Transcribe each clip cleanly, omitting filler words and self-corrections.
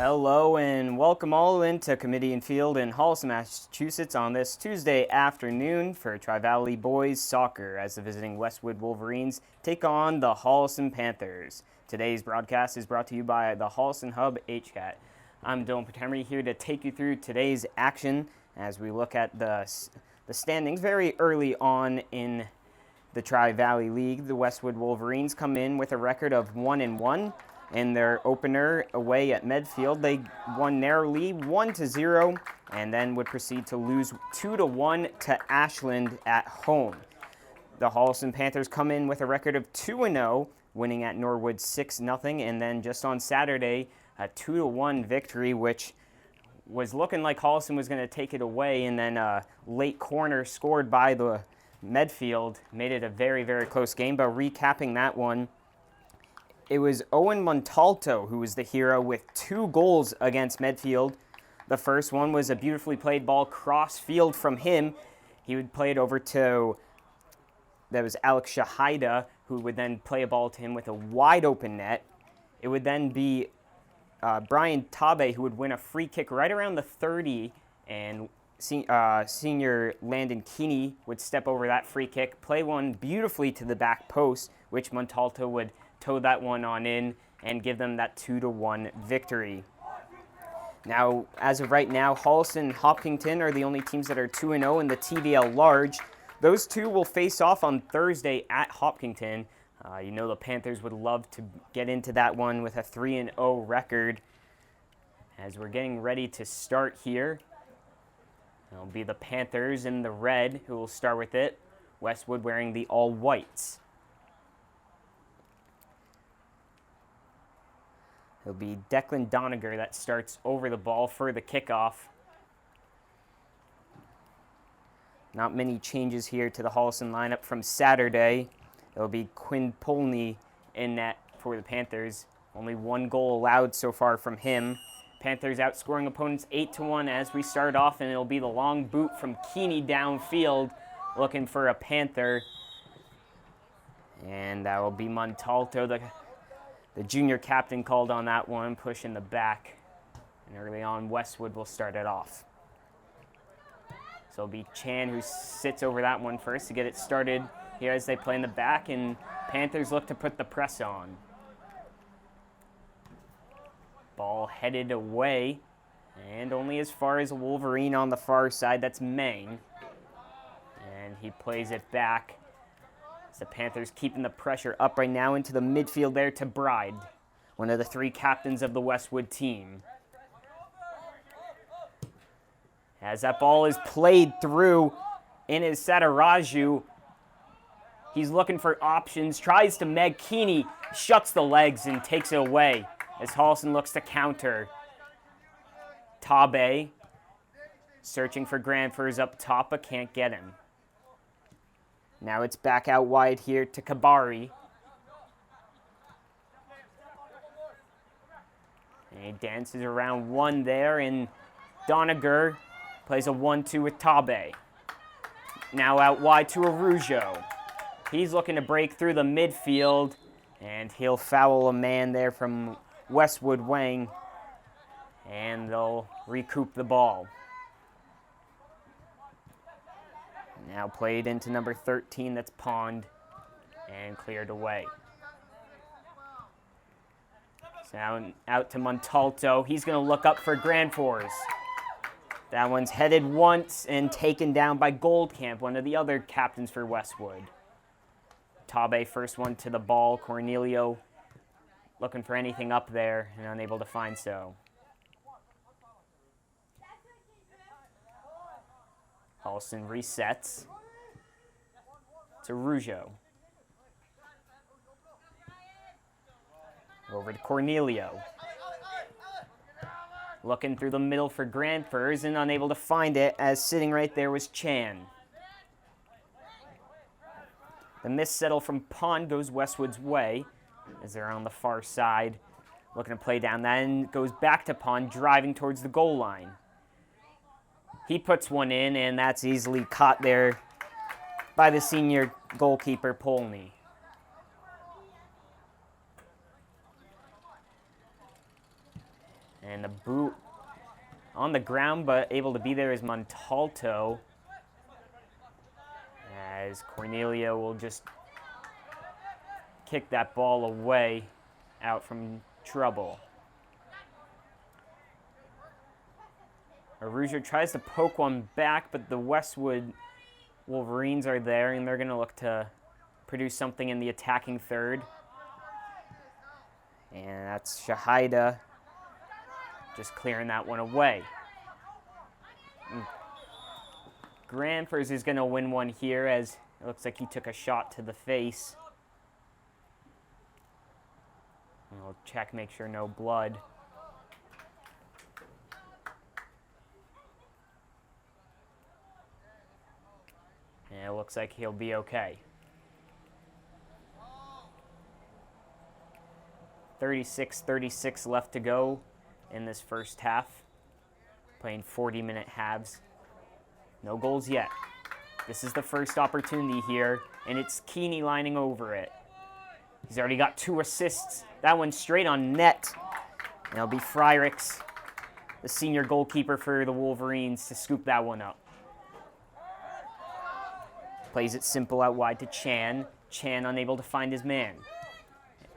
Hello and welcome all into Committee and Field in Holliston, Massachusetts on this Tuesday afternoon for Tri-Valley Boys Soccer as the visiting Westwood Wolverines take on the Holliston Panthers. Today's broadcast is brought to you by the Holliston Hub HCAT. I'm Dylan Patemery here to take you through today's action as we look at the standings very early on in the Tri-Valley League. The Westwood Wolverines come in with a record of 1-1. In their opener away at Medfield, they won narrowly 1-0 and then would proceed to lose 2-1 to Ashland at home. The Holliston Panthers come in with a record of 2-0, winning at Norwood 6-0, and then just on Saturday, a 2-1 victory, which was looking like Holliston was going to take it away, and then a late corner scored by the Medfield made it a very, very close game. But recapping that one, it was Owen Montalto who was the hero with 2 goals against Medfield. The first one was a beautifully played ball cross field from him. He would play it over to, that was Alex Shahida, who would then play a ball to him with a wide open net. It would then be Brian Tabe who would win a free kick right around the 30, and senior Landon Keeney would step over that free kick, play one beautifully to the back post, which Montalto would toe that one on in and give them that 2-1 victory. Now, as of right now, Holliston and Hopkinton are the only teams that are 2-0 in the TVL Large. Those two will face off on Thursday at Hopkinton. The Panthers would love to get into that one with a 3-0 record. As we're getting ready to start here, it'll be the Panthers in the red who will start with it. Westwood wearing the all-whites. It'll be Declan Doniger that starts over the ball for the kickoff. Not many changes here to the Holliston lineup from Saturday. It'll be Quinn Polney in net for the Panthers. Only 1 goal allowed so far from him. Panthers outscoring opponents 8-1 as we start off, and it'll be the long boot from Keeney downfield looking for a Panther. And that will be Montalto, the junior captain, called on that one, push in the back. And early on, Westwood will start it off. So it'll be Chan who sits over that one first to get it started here as they play in the back, and Panthers look to put the press on. Ball headed away, and only as far as a Wolverine on the far side. That's Mang. And he plays it back. The Panthers keeping the pressure up right now into the midfield there to Bride, one of the 3 captains of the Westwood team. As that ball is played through, in is Sataraju. He's looking for options, tries to Meg Keeney, shuts the legs and takes it away as Holliston looks to counter. Tabe searching for Granfers up top, but can't get him. Now it's back out wide here to Kabari. And he dances around one there, and Doniger plays a 1-2 with Tabe. Now out wide to Arujo. He's looking to break through the midfield, and he'll foul a man there from Westwood Wang, and they'll recoup the ball. Now played into number 13, that's Pond, and cleared away. So out to Montalto. He's going to look up for Granfors. That one's headed once and taken down by Goldcamp, one of the other captains for Westwood. Tabe first one to the ball. Cornelio looking for anything up there and unable to find so. Holliston resets to Rougeau. Over to Cornelio. Looking through the middle for Granfers and unable to find it, as sitting right there was Chan. The missettle from Pond goes Westwood's way as they're on the far side. Looking to play down that, and goes back to Pond, driving towards the goal line. He puts one in, and that's easily caught there by the senior goalkeeper, Polney. And the boot on the ground, but able to be there is Montalto. As Cornelio will just kick that ball away out from trouble. Arujo tries to poke one back, but the Westwood Wolverines are there, and they're going to look to produce something in the attacking third. And that's Shahida just clearing that one away. Granfers is going to win one here, as it looks like he took a shot to the face. And we'll check, make sure no blood. And it looks like he'll be okay. 36 left to go in this first half. Playing 40-minute halves. No goals yet. This is the first opportunity here, and it's Keeney lining over it. He's already got 2 assists. That one straight on net. And it'll be Fryrix, the senior goalkeeper for the Wolverines, to scoop that one up. Plays it simple out wide to Chan. Chan unable to find his man.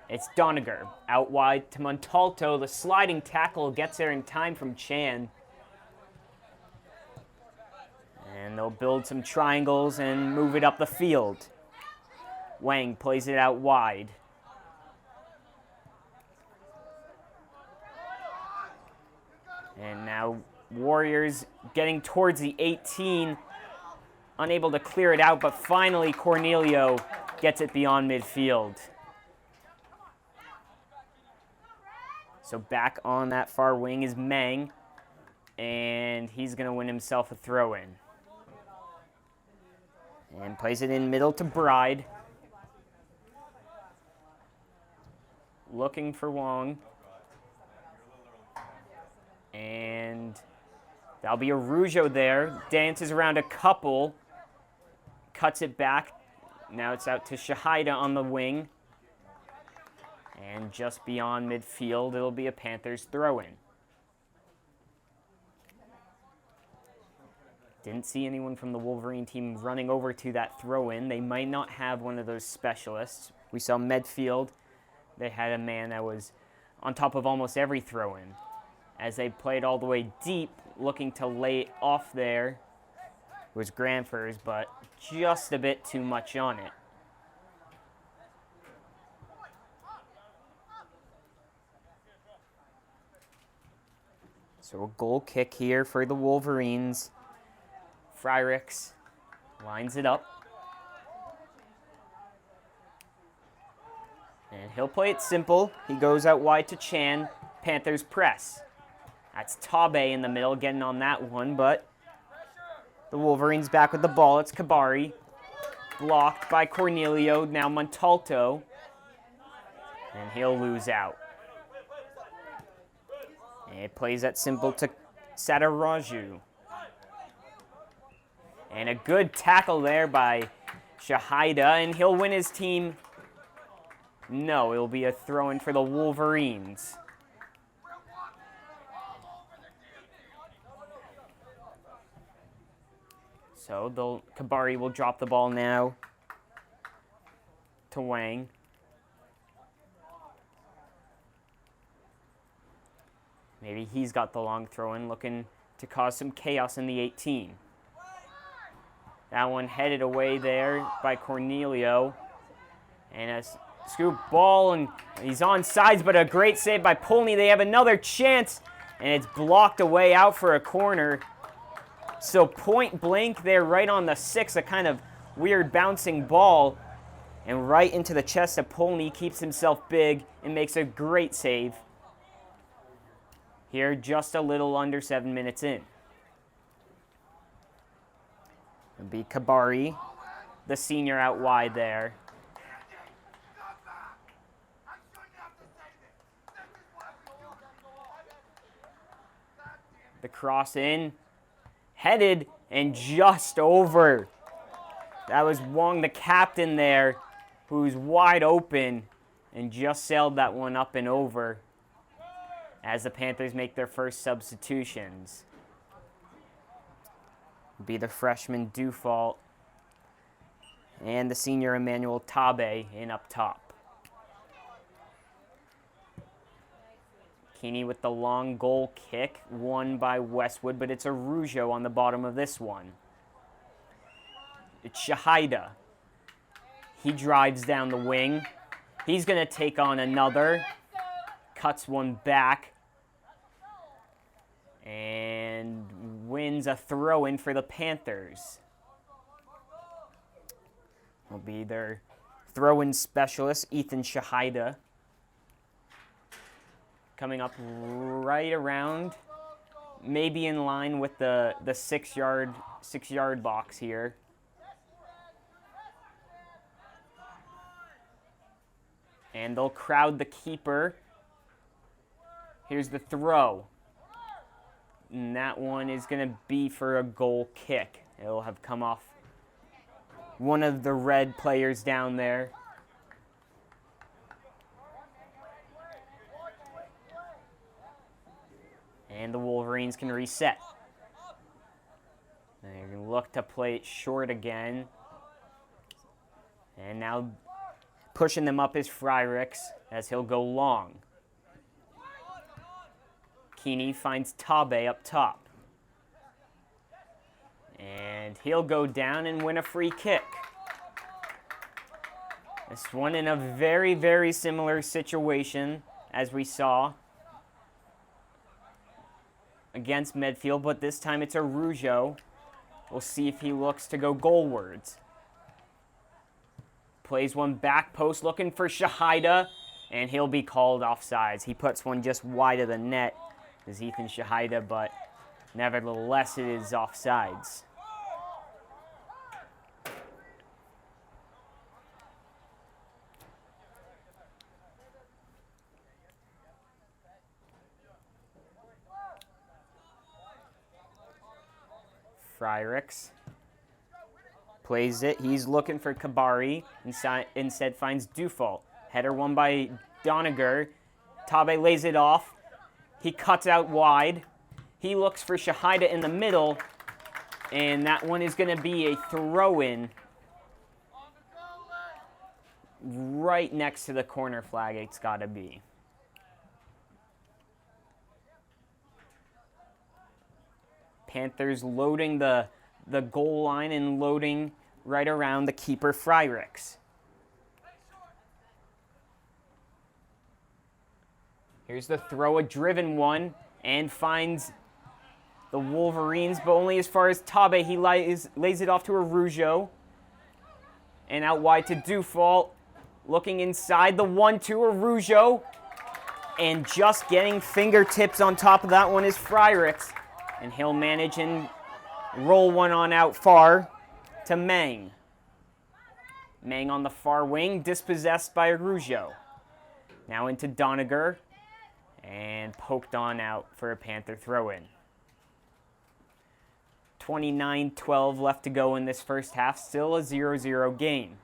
It's Doniger out wide to Montalto. The sliding tackle gets there in time from Chan. And they'll build some triangles and move it up the field. Wang plays it out wide. And now Warriors getting towards the 18. Unable to clear it out, but finally Cornelio gets it beyond midfield. So back on that far wing is Meng, and he's going to win himself a throw-in. And plays it in middle to Bride. Looking for Wong. And that'll be Arujo there. Dances around a couple. Cuts it back. Now it's out to Shahida on the wing. And just beyond midfield, it'll be a Panthers throw-in. Didn't see anyone from the Wolverine team running over to that throw-in. They might not have one of those specialists. We saw Medfield. They had a man that was on top of almost every throw-in. As they played all the way deep, looking to lay it off there. It was Granfers, but just a bit too much on it. So a goal kick here for the Wolverines. Fryrix lines it up. And he'll play it simple. He goes out wide to Chan. Panthers press. That's Tabe in the middle getting on that one, but the Wolverines back with the ball. It's Kabari. Blocked by Cornelio. Now Montalto. And he'll lose out. And it plays that simple to Sadaraju. And a good tackle there by Shahida, and he'll win his team. No, it'll be a throw-in for the Wolverines. So Kabari will drop the ball now to Wang. Maybe he's got the long throw-in, looking to cause some chaos in the 18. That one headed away there by Cornelio. And a scoop ball, and he's on sides, but a great save by Polney. They have another chance, and it's blocked away out for a corner. So point blank there, right on the 6, a kind of weird bouncing ball. And right into the chest of Polney, keeps himself big and makes a great save. Here, just a little under 7 minutes in. It'll be Kabari, the senior out wide there. The cross in, headed, and just over. That was Wong, the captain there, who's wide open and just sailed that one up and over. as the Panthers make their first substitutions. It'll be the freshman Dufault and the senior Emmanuel Tabe in up top. Keeney with the long goal kick, won by Westwood, but it's a Rougeau on the bottom of this one. It's Shahida. He drives down the wing. He's going to take on another. Cuts one back. And wins a throw-in for the Panthers. Will be their throw-in specialist, Ethan Shahida. Coming up right around, maybe in line with the 6-yard box here. And they'll crowd the keeper. Here's the throw. And that one is going to be for a goal kick. It'll have come off one of the red players down there. And the Wolverines can reset. They can look to play it short again. And now pushing them up is Fryricks as he'll go long. Keeney finds Tabe up top. And he'll go down and win a free kick. This one in a very, very similar situation as we saw against Medfield, but this time it's a Rougeau. We'll see if he looks to go goalwards. Plays one back post looking for Shahida, and he'll be called offsides. He puts one just wide of the net, is Ethan Shahida, but nevertheless it is offsides. Fryricks plays it. He's looking for Kabari. Instead finds Dufault. Header won by Doniger. Tabe lays it off. He cuts out wide. He looks for Shahida in the middle. And that one is going to be a throw-in right next to the corner flag. It's got to be. Panthers loading the goal line and loading right around the keeper, Fryricks. Here's the throw, a driven one, and finds the Wolverines, but only as far as Tabe. He lays it off to a Rougeau. And out wide to Dufault. Looking inside, the 1-2, a Rougeau. And just getting fingertips on top of that one is Fryricks. And he'll manage and roll one on out far to Mang. Mang on the far wing, dispossessed by Rougeau. Now into Doniger, and poked on out for a Panther throw-in. 29-12 left to go in this first half, still a 0-0 game.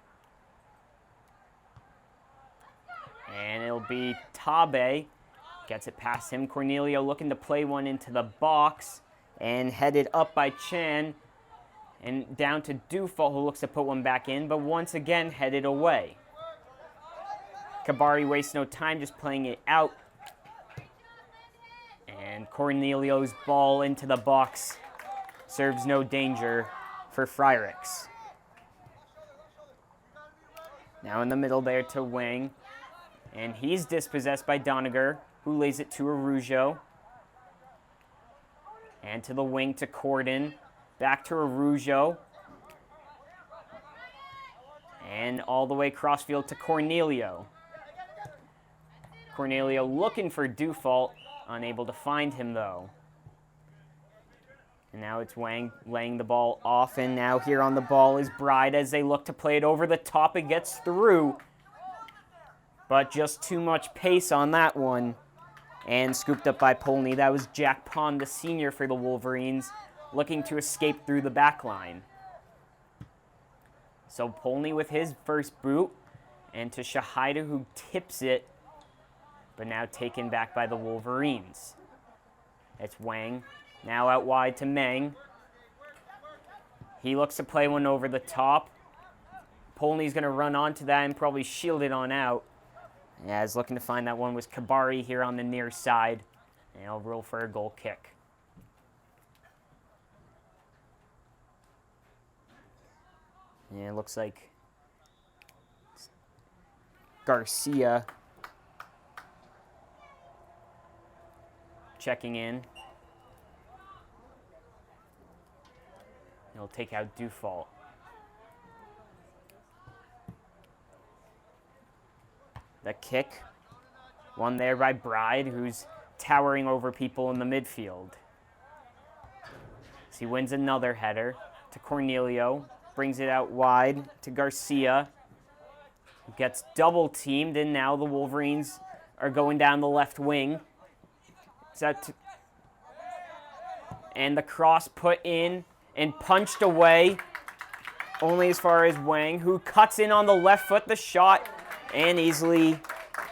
And it'll be Tabe. Gets it past him. Cornelio looking to play one into the box and headed up by Chan and down to Dufault, who looks to put one back in, but once again headed away. Kabari wastes no time, just playing it out. And Cornelio's ball into the box serves no danger for Fryricks. Now in the middle there to Wang, and he's dispossessed by Doniger, who lays it to a Rougeau. And to the wing to Corden. Back to a Rougeau. And all the way crossfield to Cornelio. Cornelio looking for Dufault. Unable to find him, though. And now it's Wang laying the ball off. And now here on the ball is Bride as they look to play it over the top. It gets through. But just too much pace on that one. And scooped up by Polney. That was Jack Pond, the senior for the Wolverines, looking to escape through the back line. So Polney with his first boot, and to Shahida, who tips it, but now taken back by the Wolverines. It's Wang, now out wide to Meng. He looks to play one over the top. Polney's going to run onto that and probably shield it on out. Yeah, he's looking to find that one was Kabari here on the near side. And he'll roll for a goal kick. Yeah, it looks like Garcia checking in. He'll take out Dufault. The kick, won there by Bride, who's towering over people in the midfield. So he wins another header to Cornelio, brings it out wide to Garcia, who gets double teamed, and now the Wolverines are going down the left wing. And the cross put in and punched away, only as far as Wang, who cuts in on the left foot, the shot, and easily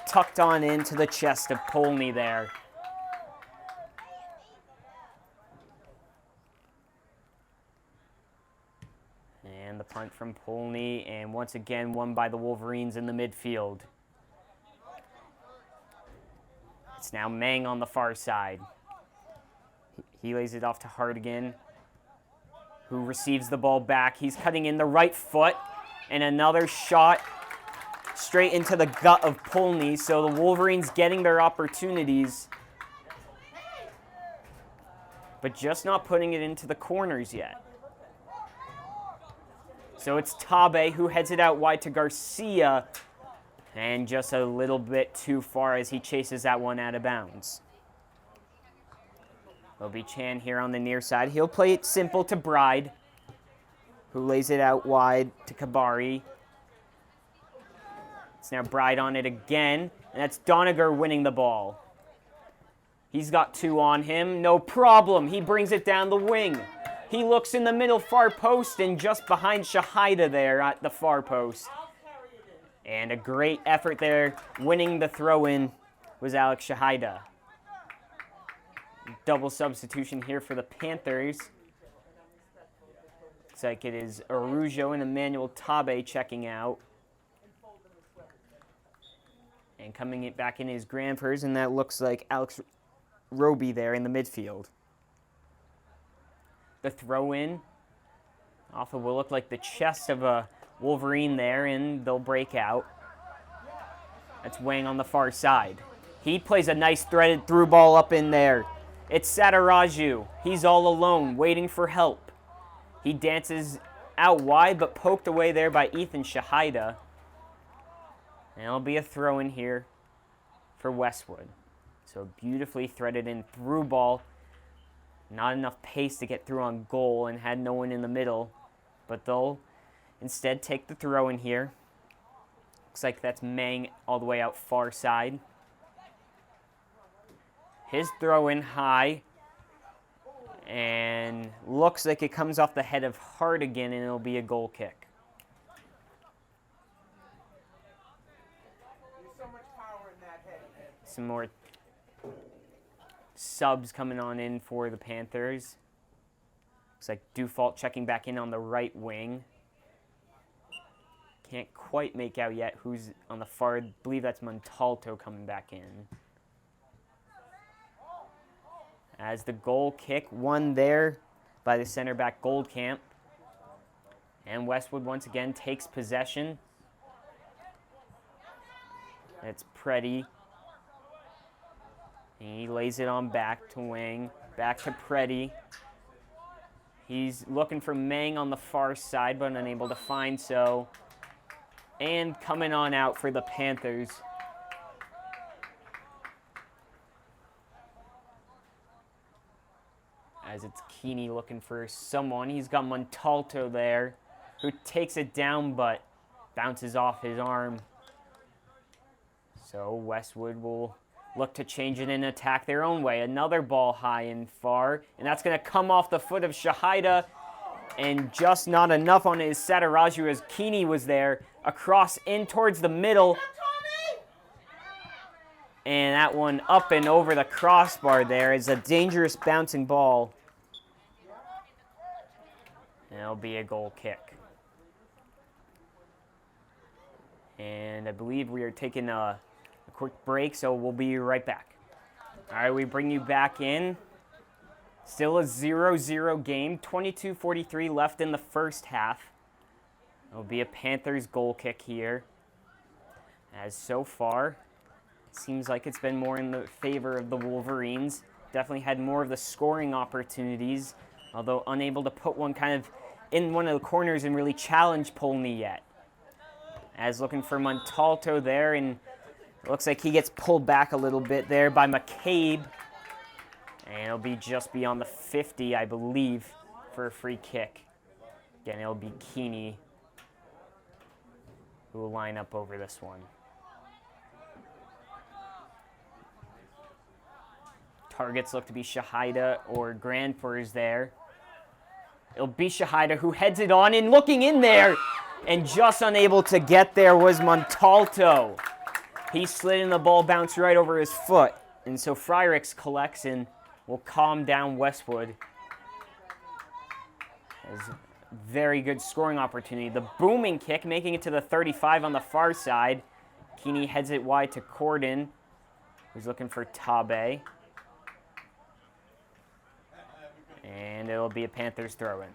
tucked on into the chest of Polney there. And the punt from Polney, and once again won by the Wolverines in the midfield. It's now Meng on the far side. He lays it off to Hardigan, who receives the ball back. He's cutting in the right foot, and another shot straight into the gut of Polney, so the Wolverines getting their opportunities, but just not putting it into the corners yet. So it's Tabe who heads it out wide to Garcia, and just a little bit too far as he chases that one out of bounds. It'll be Chan here on the near side. He'll play it simple to Bride, who lays it out wide to Kabari. It's now Bride on it again, and that's Doniger winning the ball. He's got two on him, no problem. He brings it down the wing. He looks in the middle far post and just behind Shahida there at the far post. And a great effort there. Winning the throw-in was Alex Shahida. Double substitution here for the Panthers. Looks like it is Arujo and Emmanuel Tabe checking out. And coming it back in is Granfers, and that looks like Alex Roby there in the midfield. The throw-in off of what will look like the chest of a Wolverine there, and they'll break out. That's Wang on the far side. He plays a nice threaded through ball up in there. It's Sataraju. He's all alone, waiting for help. He dances out wide, but poked away there by Ethan Shahida. And it'll be a throw-in here for Westwood. So beautifully threaded in through ball. Not enough pace to get through on goal and had no one in the middle. But they'll instead take the throw-in here. Looks like that's Meng all the way out far side. His throw-in high. And looks like it comes off the head of Hardigan, and it'll be a goal kick. Some more subs coming on in for the Panthers. Looks like Dufault checking back in on the right wing. Can't quite make out yet who's on the far. I believe that's Montalto coming back in. As the goal kick won there by the center back Goldcamp. And Westwood once again takes possession. It's Preddy. He lays it on back to Wang, back to Preddy. He's looking for Meng on the far side, but unable to find so. And coming on out for the Panthers. As it's Keeney looking for someone. He's got Montalto there, who takes it down, but bounces off his arm. So Westwood will look to change it and attack their own way. Another ball high and far, and that's going to come off the foot of Shahida, and just not enough on his Sataraju as Keeney was there. Across in towards the middle. And that one up and over the crossbar there is a dangerous bouncing ball. And it'll be a goal kick. And I believe we are taking a quick break, so we'll be right back. All right, we bring you back in. Still a 0-0 game, 22:43 left in the first half. It'll be a Panthers goal kick here. As so far, it seems like it's been more in the favor of the Wolverines. Definitely had more of the scoring opportunities, although unable to put one kind of in one of the corners and really challenge Polney yet. As looking for Montalto there, and it looks like he gets pulled back a little bit there by McCabe. And it'll be just beyond the 50, I believe, for a free kick. Again, it'll be Keeney who will line up over this one. Targets look to be Shahida or Granfors there. It'll be Shahida who heads it on and looking in there. And just unable to get there was Montalto. He slid and the ball bounced right over his foot. And so Fryrix collects and will calm down Westwood. As very good scoring opportunity. The booming kick making it to the 35 on the far side. Keeney heads it wide to Corden, who's looking for Tabe. And it'll be a Panthers throw-in.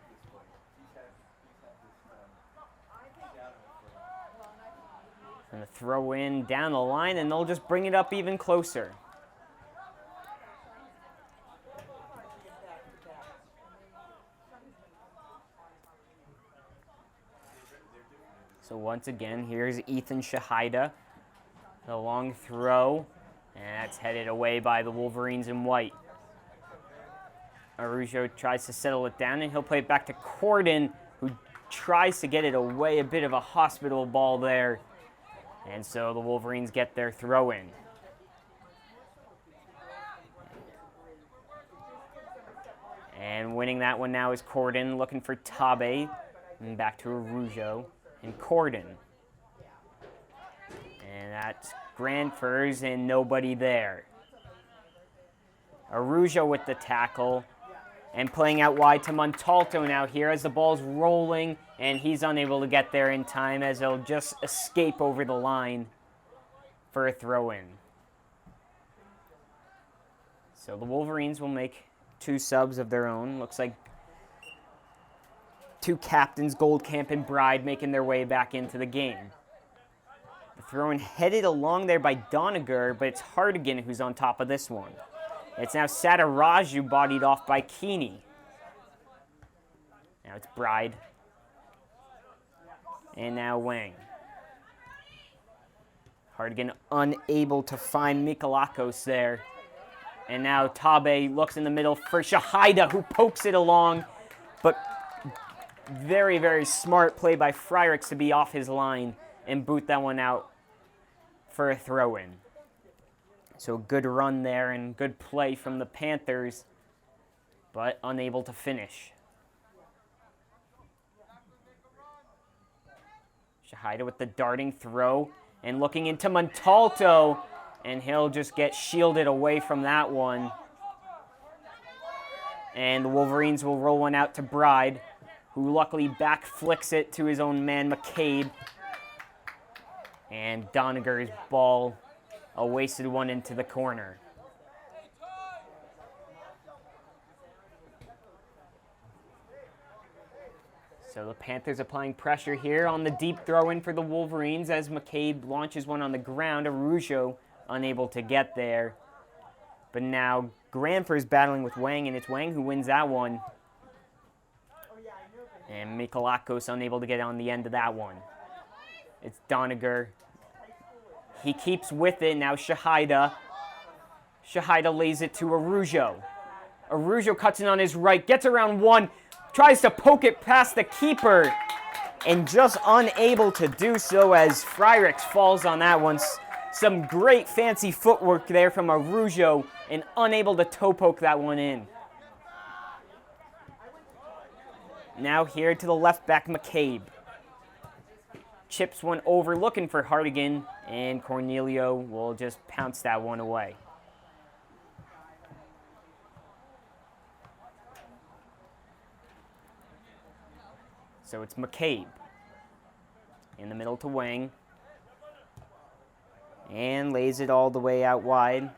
And the throw in down the line, and they'll just bring it up even closer. So once again, here's Ethan Shahida. The long throw, and that's headed away by the Wolverines in white. Arujo tries to settle it down, and he'll play it back to Corden, who tries to get it away. A bit of a hospital ball there. And so the Wolverines get their throw in. And winning that one now is Corden, looking for Tabe. And back to Arujo and Corden. And that's Granfors and nobody there. Arujo with the tackle. And playing out wide to Montalto now here as the ball's rolling, and he's unable to get there in time as he'll just escape over the line for a throw-in. So the Wolverines will make two subs of their own. Looks like two captains, Goldcamp and Bride, making their way back into the game. The throw-in headed along there by Doniger, but it's Hardigan who's on top of this one. It's now Sataraju bodied off by Keeney. Now it's Bride. And now Wang. Hardigan unable to find Mikalakos there. And now Tabe looks in the middle for Shahida, who pokes it along. But very, very smart play by Fryrix to be off his line and boot that one out for a throw-in. So good run there and good play from the Panthers, but unable to finish. Shahida with the darting throw and looking into Montalto, and he'll just get shielded away from that one. And the Wolverines will roll one out to Bride, who luckily back flicks it to his own man, McCabe. And Doniger's ball, a wasted one into the corner. So the Panthers applying pressure here on the deep throw-in for the Wolverines as McCabe launches one on the ground. Arujo unable to get there. But now Granfors battling with Wang, and it's Wang who wins that one. And Mikalakos unable to get on the end of that one. It's Doniger. He keeps with it. Now Shahida. Shahida lays it to Arujo. Arujo cuts in on his right, gets around one, tries to poke it past the keeper, and just unable to do so as Fryrix falls on that one. Some great fancy footwork there from Arujo, and unable to toe poke that one in. Now here to the left back, McCabe. Chips one over, looking for Hardigan, And Cornelio will just pounce that one away. So it's McCabe. In the middle to Wang. And lays it all the way out wide.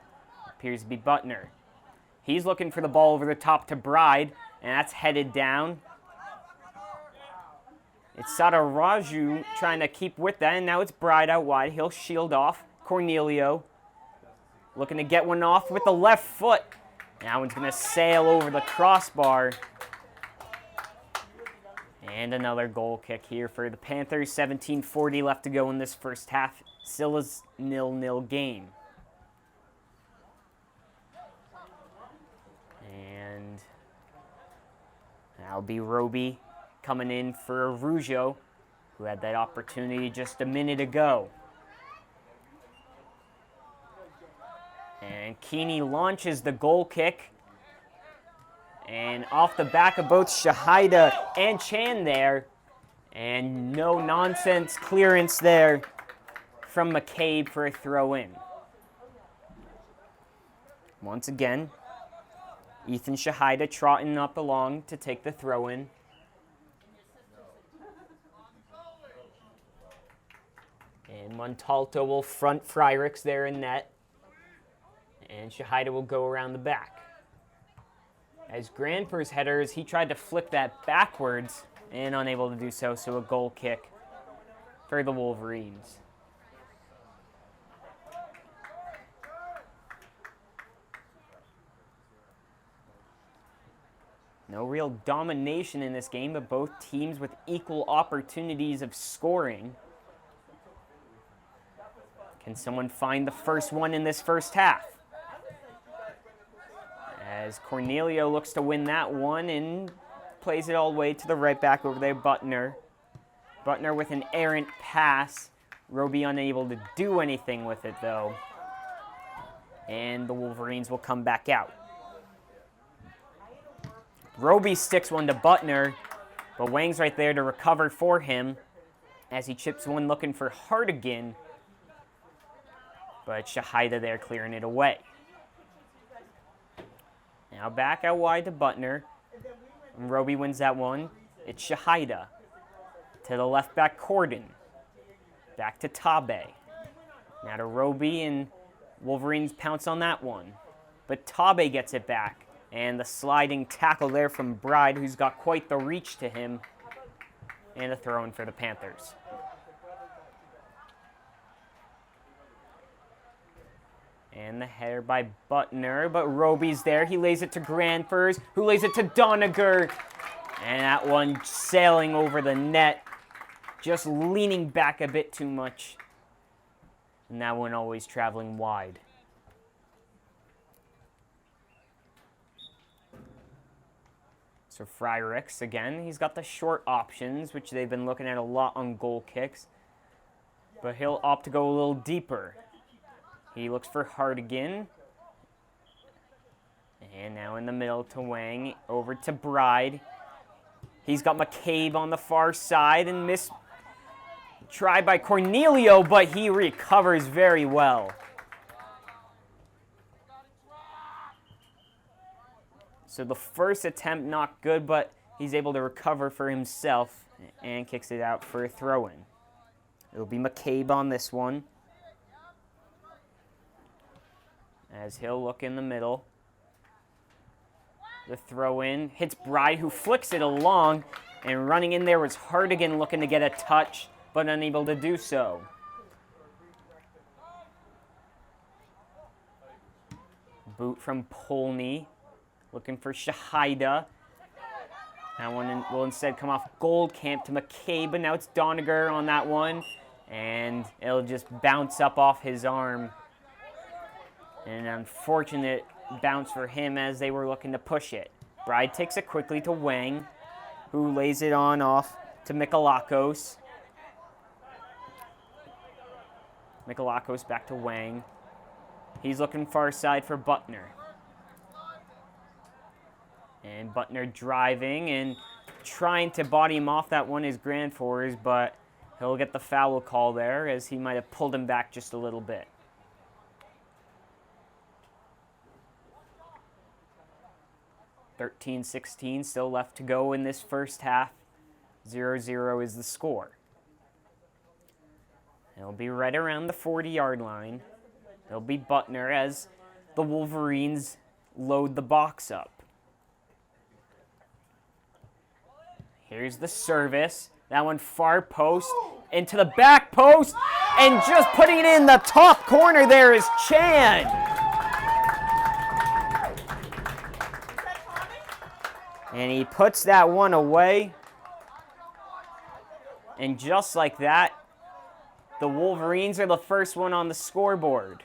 Appears to be Butner. He's looking for the ball over the top to Bride, and that's headed down. It's Sadaraju trying to keep with that, and now it's Bride out wide. He'll shield off. Cornelio looking to get one off with the left foot. That one's going to sail over the crossbar. And another goal kick here for the Panthers. 17:40 left to go in this first half. Still a 0-0 game. And that'll be Roby coming in for Rougeau, who had that opportunity just a minute ago. And Keeney launches the goal kick. And off the back of both Shahida and Chan there. And no nonsense clearance there from McCabe for a throw-in. Once again, Ethan Shahida trotting up along to take the throw-in. And Montalto will front Fryrix there in net. And Shahida will go around the back. As Granfer's headers, he tried to flip that backwards and unable to do so, so a goal kick for the Wolverines. No real domination in this game, but both teams with equal opportunities of scoring. Can someone find the first one in this first half? As Cornelio looks to win that one and plays it all the way to the right back over there, Butner. Butner with an errant pass. Roby unable to do anything with it, though. And the Wolverines will come back out. Roby sticks one to Butner, but Wang's right there to recover for him as he chips one looking for Hartigan. But Shahida there clearing it away. Now back out wide to Butner. And Roby wins that one. It's Shahida. To the left back, Corden. Back to Tabe. Now to Roby, and Wolverines pounce on that one. But Tabe gets it back. And the sliding tackle there from Bride, who's got quite the reach to him. And a throw-in for the Panthers. And the header by Butner, but Roby's there. He lays it to Granfers, who lays it to Doniger. And that one sailing over the net, just leaning back a bit too much. And that one always traveling wide. So Fryrix, again, he's got the short options, which they've been looking at a lot on goal kicks. But he'll opt to go a little deeper. He looks for Hartigan. And now in the middle to Wang. Over to Bride. He's got McCabe on the far side. And try by Cornelio, but he recovers very well. So the first attempt not good, but he's able to recover for himself. And kicks it out for a throw-in. It'll be McCabe on this one. As he'll look in the middle. The throw-in hits Bride, who flicks it along. And running in there was Hartigan looking to get a touch, but unable to do so. Boot from Polney. Looking for Shahida. That one will instead come off Goldcamp to McCabe, but now it's Doniger on that one. And it'll just bounce up off his arm. An unfortunate bounce for him as they were looking to push it. Bride takes it quickly to Wang, who lays it on off to Mikalakos. Mikalakos back to Wang. He's looking far side for Butner. And Butner driving and trying to body him off that one is Granfors, but He'll get the foul call there as he might have pulled him back just a little bit. (13-16) still left to go in this first half. 0-0 is the score. It'll be right around the 40-yard line. It'll be Butner as the Wolverines load the box up. Here's the service. That one far post into the back post. And just putting it in the top corner there is Chan. And he puts that one away. And just like that, the Wolverines are the first one on the scoreboard.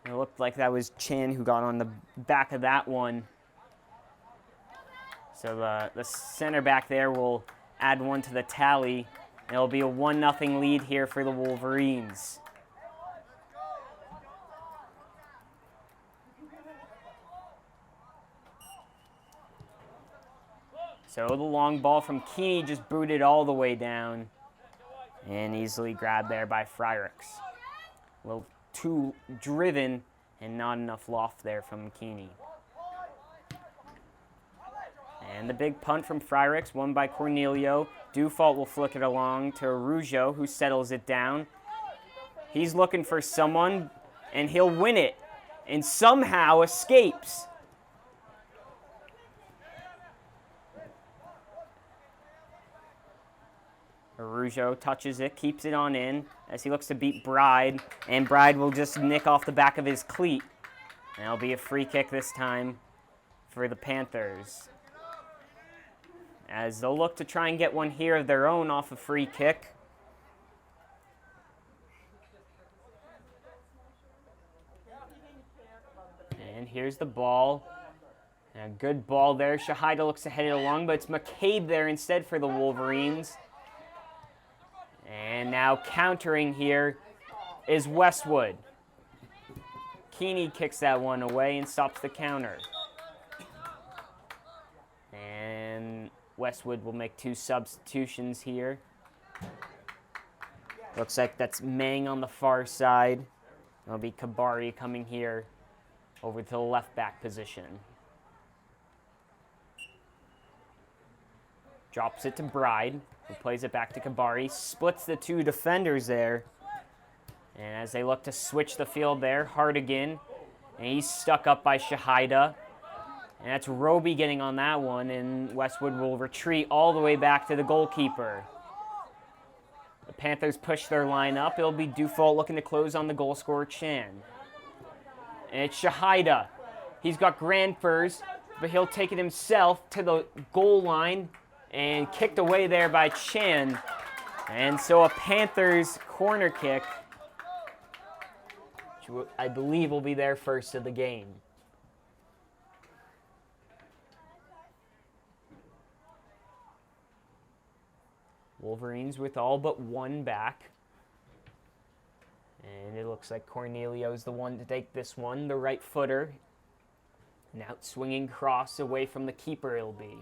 It looked like that was Chan who got on the back of that one. So the center back there will add one to the tally. It'll be a 1-0 lead here for the Wolverines. So the long ball from Keeney just booted all the way down and easily grabbed there by Fryricks. A little too driven and not enough loft there from Keeney. And the big punt from Fryricks, won by Cornelio. Dufault will flick it along to Rougeau, who settles it down. He's looking for someone, and he'll win it, and somehow escapes. Rougeau touches it, keeps it on in as he looks to beat Bride, and Bride will just nick off the back of his cleat. And it'll be a free kick this time for the Panthers, as they'll look to try and get one here of their own off a free kick. And here's the ball. A good ball there. Shahida looks to head it along, but it's McCabe there instead for the Wolverines. And now countering here is Westwood. Keeney kicks that one away and stops the counter. And Westwood will make 2 substitutions here. Looks like that's Meng on the far side. It'll be Kabari coming here over to the left back position. Drops it to Bride, who plays it back to Kabari. Splits the 2 defenders there. And as they look to switch the field there, Hardigan. And he's stuck up by Shahida. And that's Roby getting on that one. And Westwood will retreat all the way back to the goalkeeper. The Panthers push their line up. It'll be Dufault looking to close on the goal scorer, Chan. And it's Shahida. He's got Granfers, but he'll take it himself to the goal line. And kicked away there by Chan. And so a Panthers corner kick, which I believe will be their first of the game. Wolverines with all but 1 back. And it looks like Cornelio's the one to take this one, the right footer. An out swinging cross away from the keeper it'll be.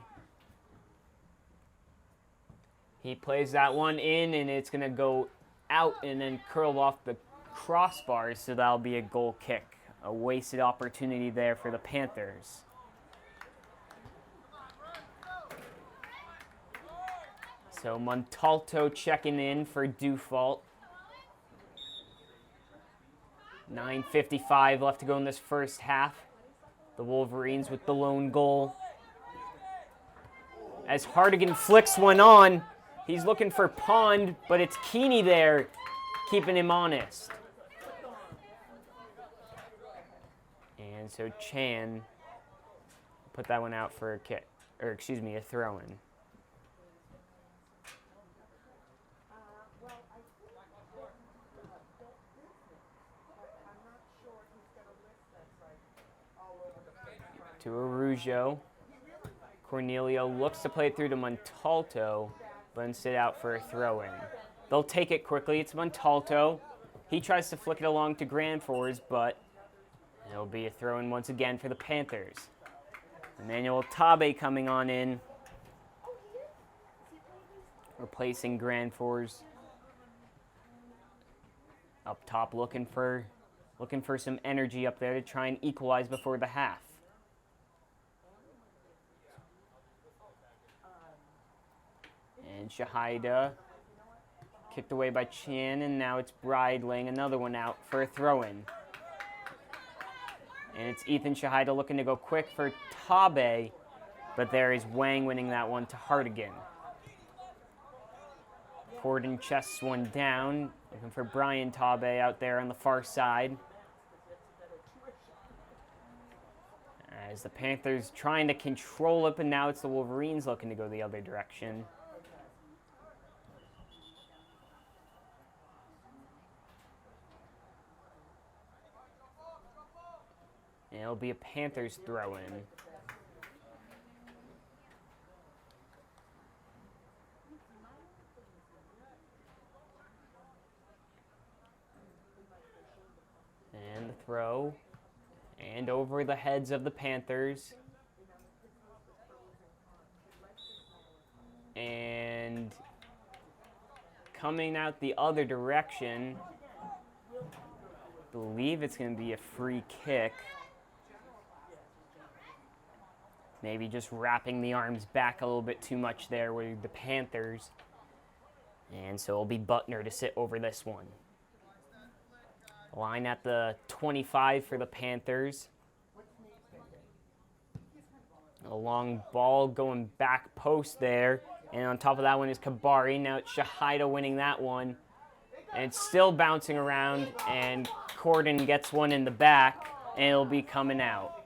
He plays that one in, and it's going to go out and then curl off the crossbars, so that'll be a goal kick. A wasted opportunity there for the Panthers. So Montalto checking in for Dufault. 9:55 left to go in this first half. The Wolverines with the lone goal. As Hardigan flicks one on, he's looking for Pond, but it's Keeney there, keeping him honest. And so Chan put that one out for a kick, or excuse me, a throw-in. To Rougeau. Cornelio looks to play it through to Montalto, but instead out for a throw-in. They'll take it quickly. It's Montalto. He tries to flick it along to Granfors, but it'll be a throw-in once again for the Panthers. Emmanuel Tabe coming on in, replacing Granfors. Up top, looking for some energy up there to try and equalize before the half. And Shahida kicked away by Chan, and now it's Bride laying another one out for a throw-in. And it's Ethan Shahida looking to go quick for Tabe, but there is Wang winning that one to Hartigan. Corden chests one down, looking for Brian Tabe out there on the far side. As the Panthers trying to control it, but now it's the Wolverines looking to go the other direction. And it'll be a Panthers throw-in. And the throw. And over the heads of the Panthers. And coming out the other direction, I believe it's going to be a free kick. Maybe just wrapping the arms back a little bit too much there with the Panthers. And so it'll be Butner to sit over this one. Line at the 25 for the Panthers. A long ball going back post there. And on top of that one is Kabari. Now it's Shahida winning that one. And it's still bouncing around. And Corden gets one in the back. And it'll be coming out.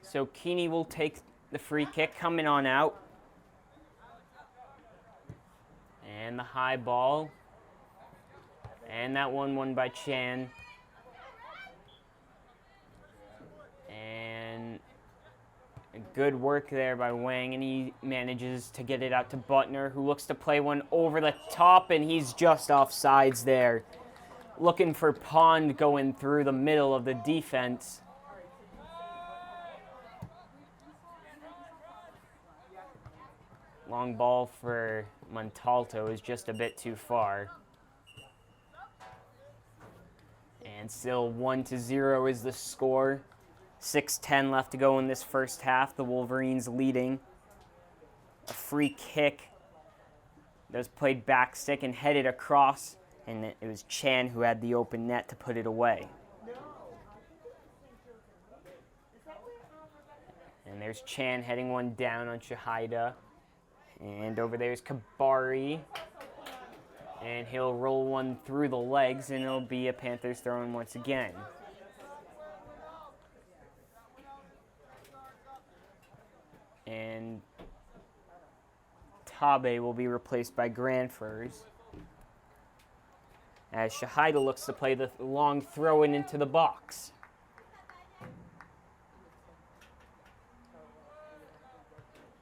So Keeney will take the free kick coming on out. And the high ball. And that one won by Chan. And good work there by Wang, and he manages to get it out to Butner, who looks to play one over the top, and he's just off sides there. Looking for Pond going through the middle of the defense. Long ball for Montalto is just a bit too far. And still 1-0 is the score. 6:10 left to go in this first half. The Wolverines leading. A free kick that was played back stick and headed across. And it was Chan who had the open net to put it away. And there's Chan heading one down on Shahida. And over there's Kabari. And he'll roll one through the legs, and it'll be a Panthers throw-in once again. And Tabe will be replaced by Granfors. As Shahida looks to play the long throw-in into the box.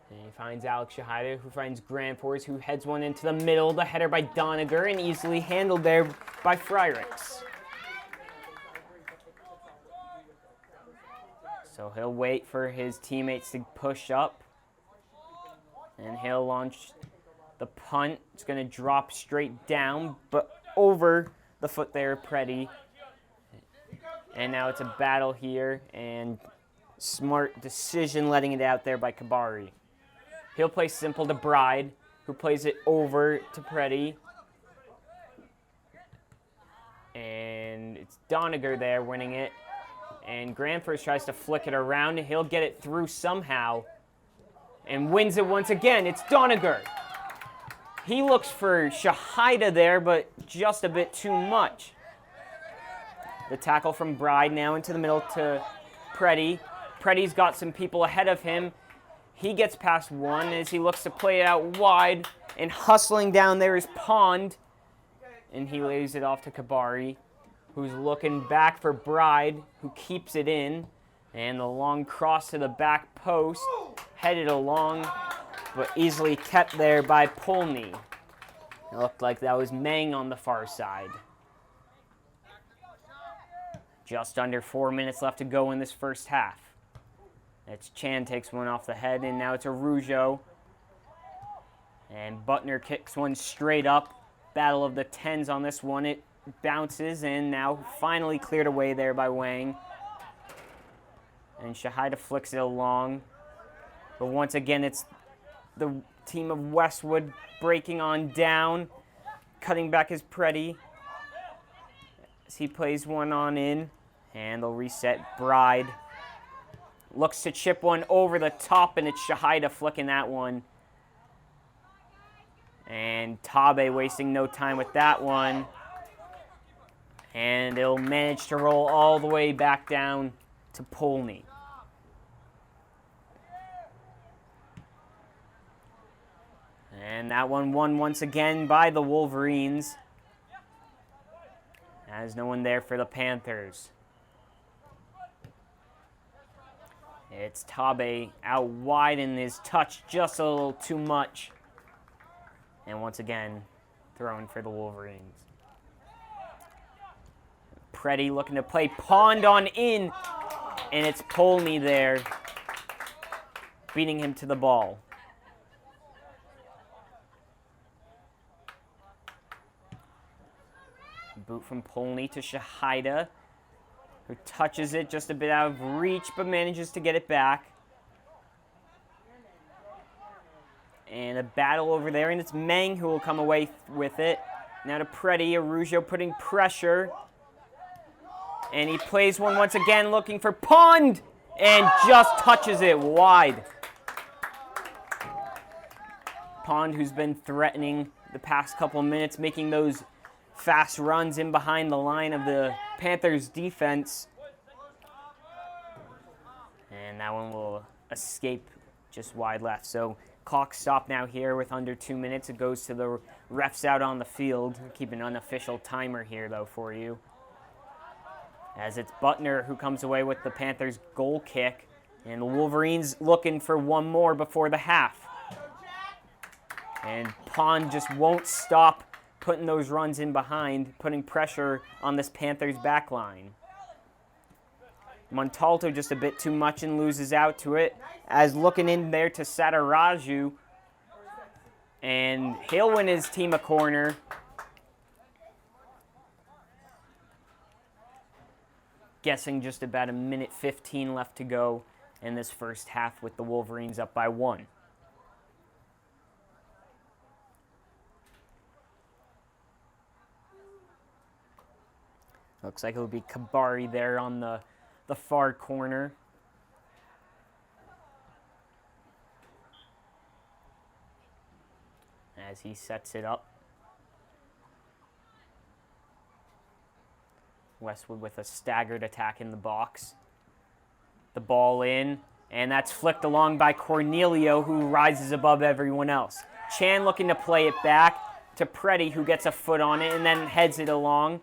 And he finds Alex Shahida, who finds Granfors, who heads one into the middle. The header by Doniger, and easily handled there by Fryrix. So he'll wait for his teammates to push up. And he'll launch the punt. It's going to drop straight down, but over the foot there, Preddy. And now it's a battle here, and smart decision letting it out there by Kabari. He'll play simple to Bride, who plays it over to Preddy. And it's Doniger there winning it. And Granfors tries to flick it around, and he'll get it through somehow. And wins it once again. It's Doniger. He looks for Shahida there, but just a bit too much. The tackle from Bride now into the middle to Preddy. Preddy's got some people ahead of him. He gets past one as he looks to play it out wide. And hustling down there is Pond. And he lays it off to Kabari, who's looking back for Bride, who keeps it in. And the long cross to the back post, headed along. but easily kept there by Polney. It looked like that was Meng on the far side. Just under 4 minutes left to go in this first half. It's Chan takes one off the head, and now it's Arujo. And Butner kicks one straight up. Battle of the tens on this one. It bounces, and now finally cleared away there by Wang. And Shahida flicks it along. But once again, it's the team of Westwood breaking on down. Cutting back is Preddy as he plays one on in. And they'll reset. Bride looks to chip one over the top, and it's Shahida flicking that one. And Tabe wasting no time with that one. And it'll manage to roll all the way back down to Polney. And that one won once again by the Wolverines. As no one there for the Panthers. It's Tabe out wide, and his touch just a little too much. And once again, thrown for the Wolverines. Preddy looking to play Pond on in, and it's Polney there, beating him to the ball. Boot from Polney to Shahida, who touches it just a bit out of reach, but manages to get it back. And a battle over there, and it's Meng who will come away with it. Now to Preddy, Arujo putting pressure. And he plays one once again, looking for Pond, and just touches it wide. Pond, who's been threatening the past couple minutes, making those fast runs in behind the line of the Panthers defense. And that one will escape just wide left. So clock stop now here with under 2 minutes. It goes to the refs out on the field. Keep an unofficial timer here, though, for you. As it's Butner who comes away with the Panthers' goal kick. And the Wolverines looking for one more before the half. And Pond just won't stop putting those runs in behind, putting pressure on this Panthers back line. Montalto just a bit too much and loses out to it. As looking in there to Sataraju. And he'll win his team a corner. Guessing just about a minute 15 left to go in this first half with the Wolverines up by 1. Looks like it'll be Kabari there on the far corner. As he sets it up. Westwood with a staggered attack in the box. The ball in, and that's flicked along by Cornelio, who rises above everyone else. Chan looking to play it back to Preddy, who gets a foot on it and then heads it along.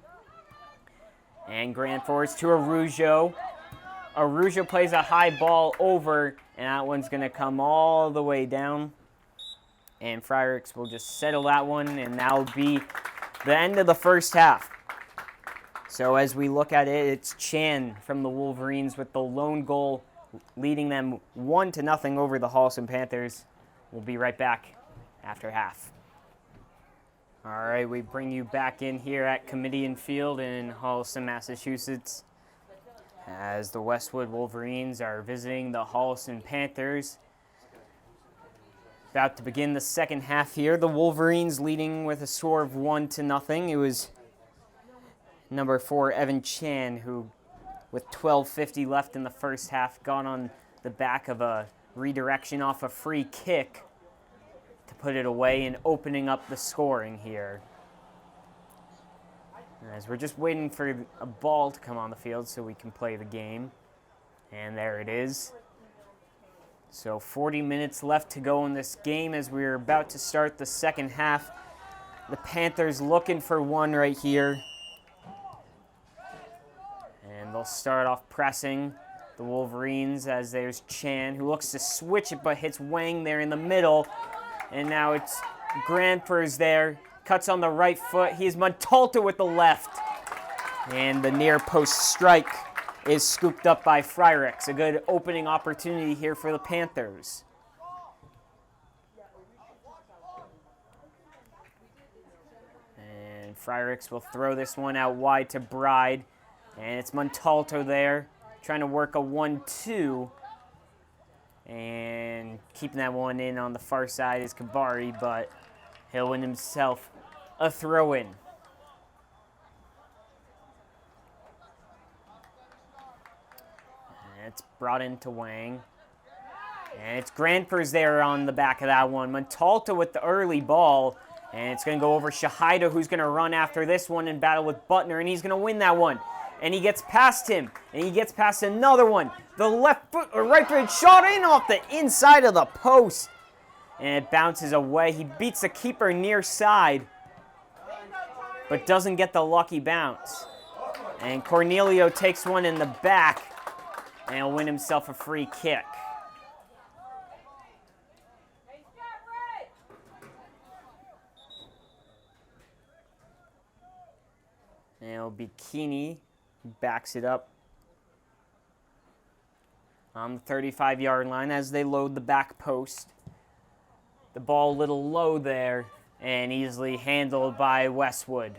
And grand forwards to Arujo. Arujo plays a high ball over, and that one's going to come all the way down. And Friericks will just settle that one, and that will be the end of the first half. So as we look at it, it's Chan from the Wolverines with the lone goal, leading them 1-0 over the Holliston Panthers. We'll be right back after half. All right, we bring you back in here at Committee and Field in Holliston, Massachusetts, as the Westwood Wolverines are visiting the Holliston Panthers. About to begin the second half here. The Wolverines leading with a score of 1-0. It was number 4, Evan Chan, who, with 12:50 left in the first half, got on the back of a redirection off a free kick to put it away and opening up the scoring here. As we're just waiting for a ball to come on the field so we can play the game. And there it is. So 40 minutes left to go in this game as we're about to start the second half. The Panthers looking for one right here. And they'll start off pressing. the Wolverines, as there's Chan, who looks to switch it but hits Wang there in the middle. And now it's Granfers there, cuts on the right foot. He is Montalto with the left. And the near post strike is scooped up by Fryrix. A good opening opportunity here for the Panthers. And Fryrix will throw this one out wide to Bride. And it's Montalto there, trying to work a 1-2. And keeping that one in on the far side is Kabari, but he'll win himself a throw-in. It's brought into Wang. And it's Granfers there on the back of that one. Montalto with the early ball. And it's going to go over Shahida, who's going to run after this one and battle with Butner. And he's going to win that one. And he gets past him. And he gets past another one. The left foot or right foot shot in off the inside of the post. And it bounces away. He beats the keeper near side, but doesn't get the lucky bounce. And Cornelio takes one in the back. And he'll win himself a free kick. And it'll be Keeney who backs it up on the 35-yard line as they load the back post. The ball a little low there and easily handled by Westwood.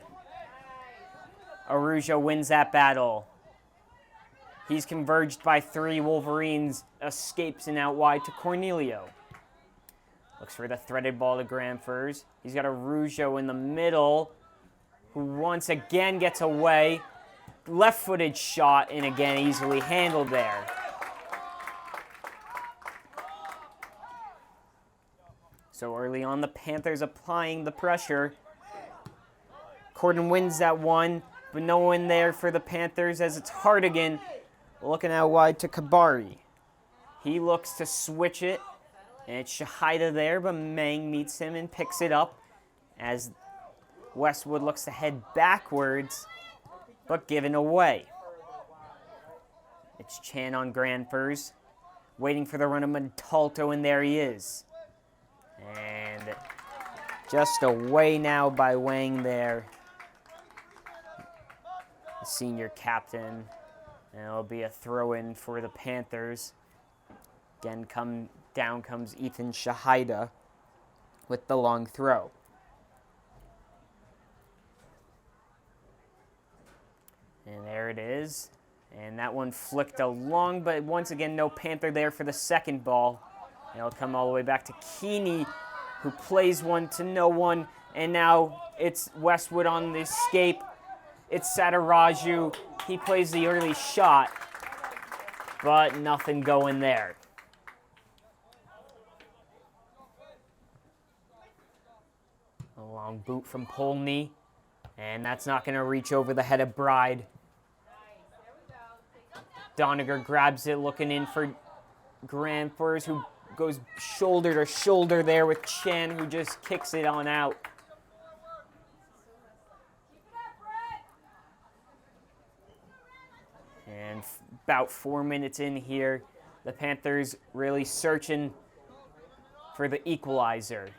Arujo wins that battle. He's converged by 3. Wolverines escapes and out wide to Cornelio. Looks for the threaded ball to Granfers. He's got Arujo in the middle, who once again gets away. Left-footed shot, and again easily handled there. So early on, the Panthers applying the pressure. Corden wins that one, but no one there for the Panthers as it's Hardigan looking out wide to Kabari. He looks to switch it, and it's Shahida there, but Mang meets him and picks it up as Westwood looks to head backwards, but given away. It's Chan on Granfers, waiting for the run of Montalto, and there he is. And just away now by Wang there, the senior captain. And it'll be a throw-in for the Panthers. Again, down comes Ethan Shahida with the long throw. And there it is. And that one flicked along, but once again, no Panther there for the second ball. And it'll come all the way back to Keeney, who plays one to no one. And now it's Westwood on the escape. It's Sataraju. He plays the early shot, but nothing going there. A long boot from Polney, and that's not going to reach over the head of Bride. Doniger grabs it, looking in for Granfers, who goes shoulder to shoulder there with Chen, who just kicks it on out. And about 4 minutes in here, the Panthers really searching for the equalizer.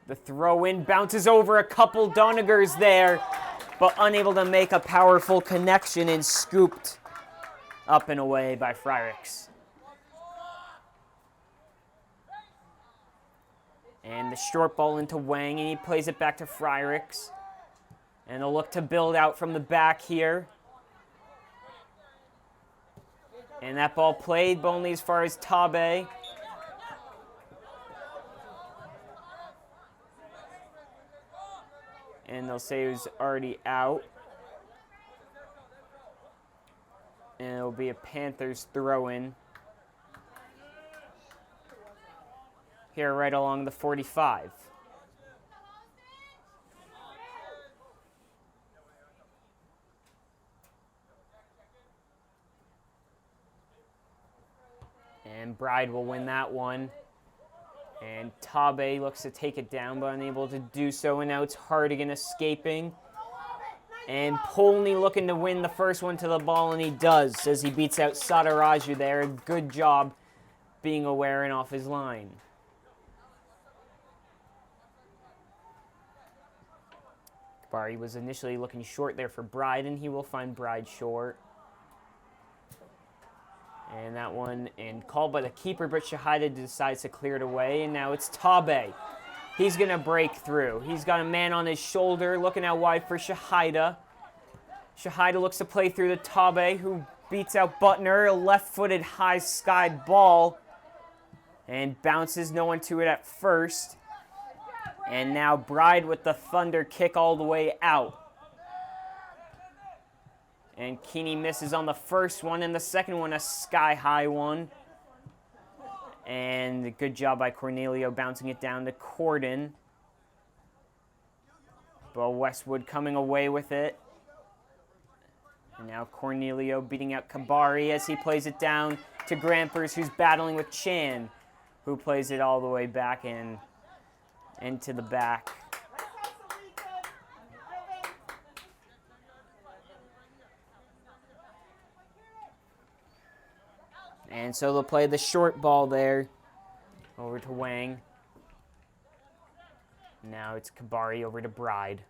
The throw-in bounces over a couple Donigers there, but unable to make a powerful connection and scooped up and away by Fryrix. And the short ball into Wang, and he plays it back to Fryrix. And they'll look to build out from the back here. And that ball played, but only as far as Tabe. And they'll say it was already out. And it'll be a Panthers throw-in. Here right along the 45. And Bride will win that one. And Tabe looks to take it down, but unable to do so. And now it's Hardigan escaping. And Polney looking to win the first one to the ball, and he does, as he beats out Sadaraju there. Good job being aware and off his line. Kabari was initially looking short there for Bryden. He will find Bride short. And that one, and called by the keeper, but Shahida decides to clear it away, and now it's Tabe. He's going to break through. He's got a man on his shoulder, looking out wide for Shahida. Shahida looks to play through to Tabe, who beats out Butner, a left-footed high-skied ball, and bounces no one to it at first. And now Bride with the thunder kick all the way out. And Keeney misses on the first one, and the second one a sky-high one. And a good job by Cornelio bouncing it down to Corden. But Westwood coming away with it. And now Cornelio beating out Kabari as he plays it down to Grampers, who's battling with Chan, who plays it all the way back in, into the back. And so they'll play the short ball there over to Wang. Now it's Kabari over to Bride.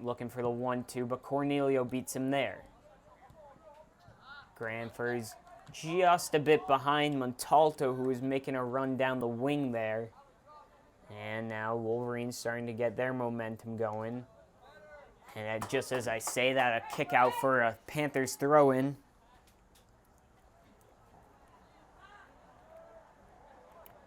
Looking for the 1-2, but Cornelio beats him there. Granford's just a bit behind Montalto, who is making a run down the wing there. And now Wolverines starting to get their momentum going. And just as I say that, a kick out for a Panthers throw-in.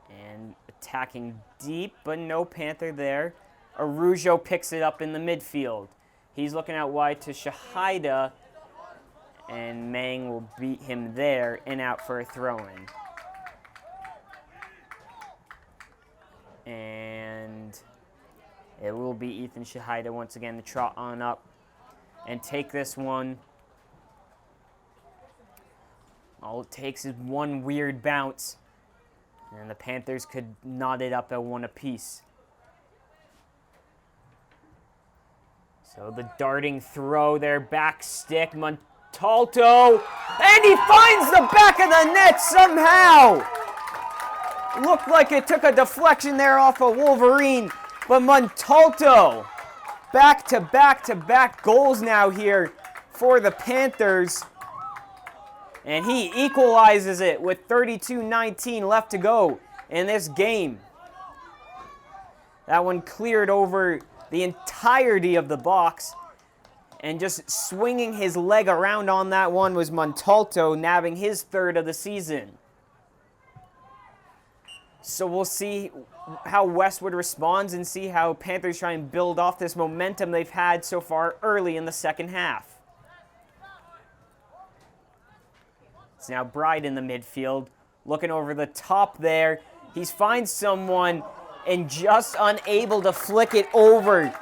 And attacking deep, but no Panther there. Arujo picks it up in the midfield. He's looking out wide to Shahida, and Mang will beat him there and out for a throw-in. And it will be Ethan Shahida once again to trot on up and take this one. All it takes is one weird bounce, and the Panthers could knot it up at one apiece. So the darting throw there, back stick, Montalto, and he finds the back of the net somehow! Looked like it took a deflection there off of Wolverine, but Montalto, back-to-back-to-back goals now here for the Panthers. And he equalizes it with 32-19 left to go in this game. That one cleared over the entirety of the box, and just swinging his leg around on that one was Montalto, nabbing his third of the season. So we'll see how Westwood responds and see how Panthers try and build off this momentum they've had so far early in the second half. It's now Bride in the midfield, looking over the top there. He finds someone and just unable to flick it over.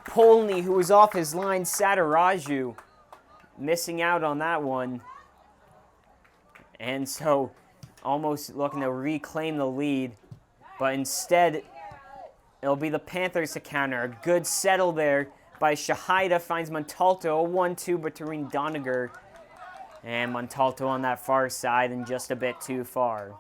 Polney, who was off his line, Sadaraju, missing out on that one. And so almost looking to reclaim the lead, but instead it'll be the Panthers to counter. A good settle there by Shahida finds Montalto, a 1-2 between Doniger and Montalto on that far side and just a bit too far.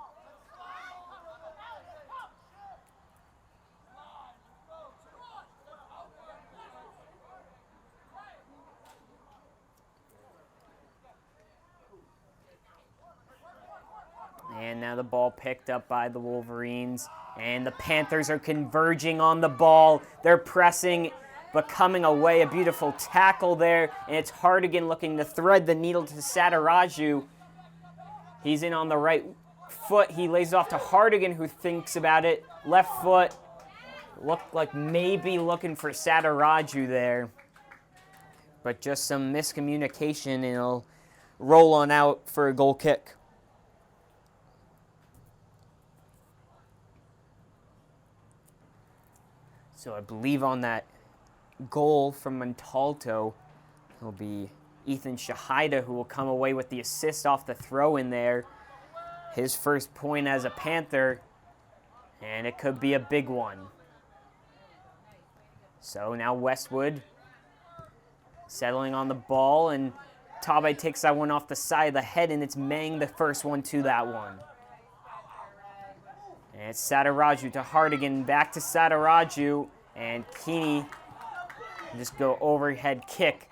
And now the ball picked up by the Wolverines. And the Panthers are converging on the ball. They're pressing, but coming away. A beautiful tackle there. And it's Hardigan looking to thread the needle to Sadaraju. He's in on the right foot. He lays it off to Hardigan, who thinks about it. Left foot. Looked like maybe looking for Sadaraju there. But just some miscommunication, and it'll roll on out for a goal kick. So I believe on that goal from Montalto, it'll be Ethan Shahida who will come away with the assist off the throw in there. His first point as a Panther, and it could be a big one. So now Westwood Settling on the ball, and Tabe takes that one off the side of the head, and it's Meng the first one to that one. And it's Sataraju to Hardigan, back to Sataraju, and Keeney just go overhead kick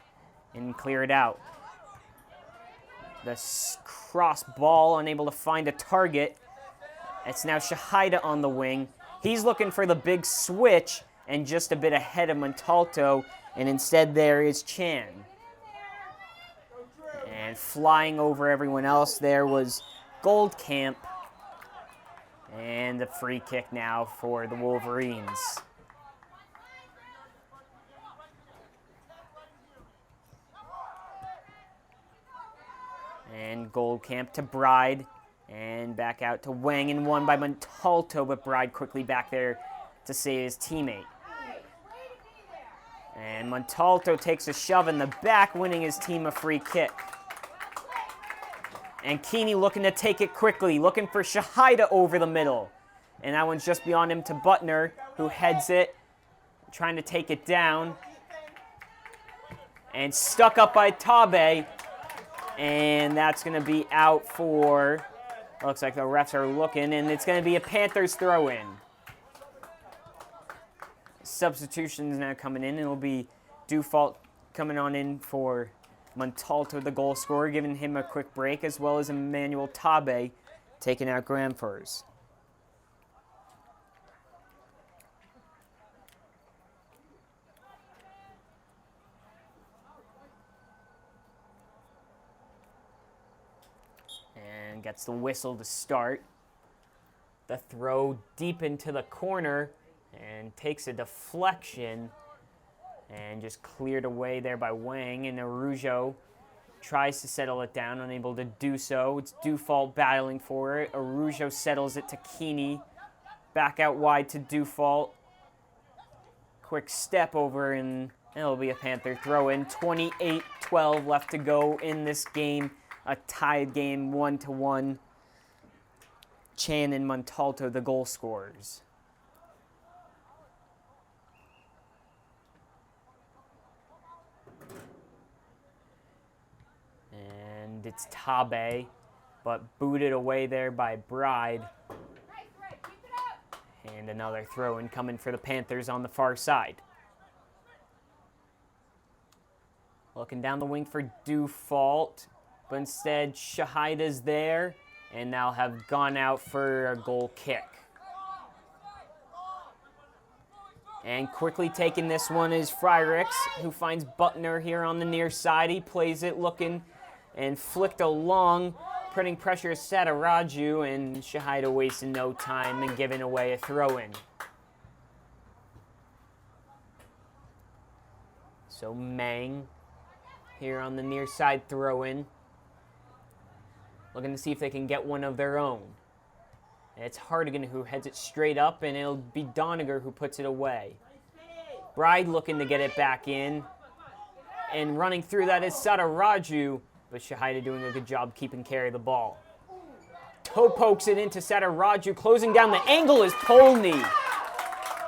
and clear it out. The cross ball, unable to find a target. It's now Shahida on the wing. He's looking for the big switch and just a bit ahead of Montalto, and instead there is Chan. And flying over everyone else there was Goldcamp. And the free kick now for the Wolverines. And Goldcamp to Bride. And back out to Wang, and won by Montalto, but Bride quickly back there to save his teammate. And Montalto takes a shove in the back, winning his team a free kick. And Keeney looking to take it quickly, looking for Shahida over the middle. And that one's just beyond him to Butner, who heads it, trying to take it down. And stuck up by Tabe. And that's going to be out for, looks like the refs are looking, and it's going to be a Panthers throw-in. Substitutions now coming in, and it'll be Dufault coming on in for Montalto, the goal scorer, giving him a quick break, as well as Emmanuel Tabe taking out Gramfors. And gets the whistle to start. The throw deep into the corner and takes a deflection and just cleared away there by Wang, and Arujo tries to settle it down, unable to do so. It's Dufault battling for it. Arujo settles it to Keeney. Back out wide to Dufault. Quick step over, and it'll be a Panther throw-in. 28-12 left to go in this game. A tied game, 1-1. Chan and Montalto, the goal scorers. And it's Tabe, but booted away there by Bride. And another throw-in coming for the Panthers on the far side. Looking down the wing for Dufault, but instead Shahida's there, and now have gone out for a goal kick. And quickly taking this one is Fryrix, who finds Butner here on the near side. He plays it, looking and flicked along, putting pressure to Sataraju, and Shahida wasting no time and giving away a throw-in. So Meng here on the near side throw-in, looking to see if they can get one of their own. And it's Hardigan who heads it straight up, and it'll be Doniger who puts it away. Bride looking to get it back in, and running through that is Sataraju, but Shahida doing a good job keeping care of the ball. Toe pokes it into Sataraju, closing down the angle is Polny.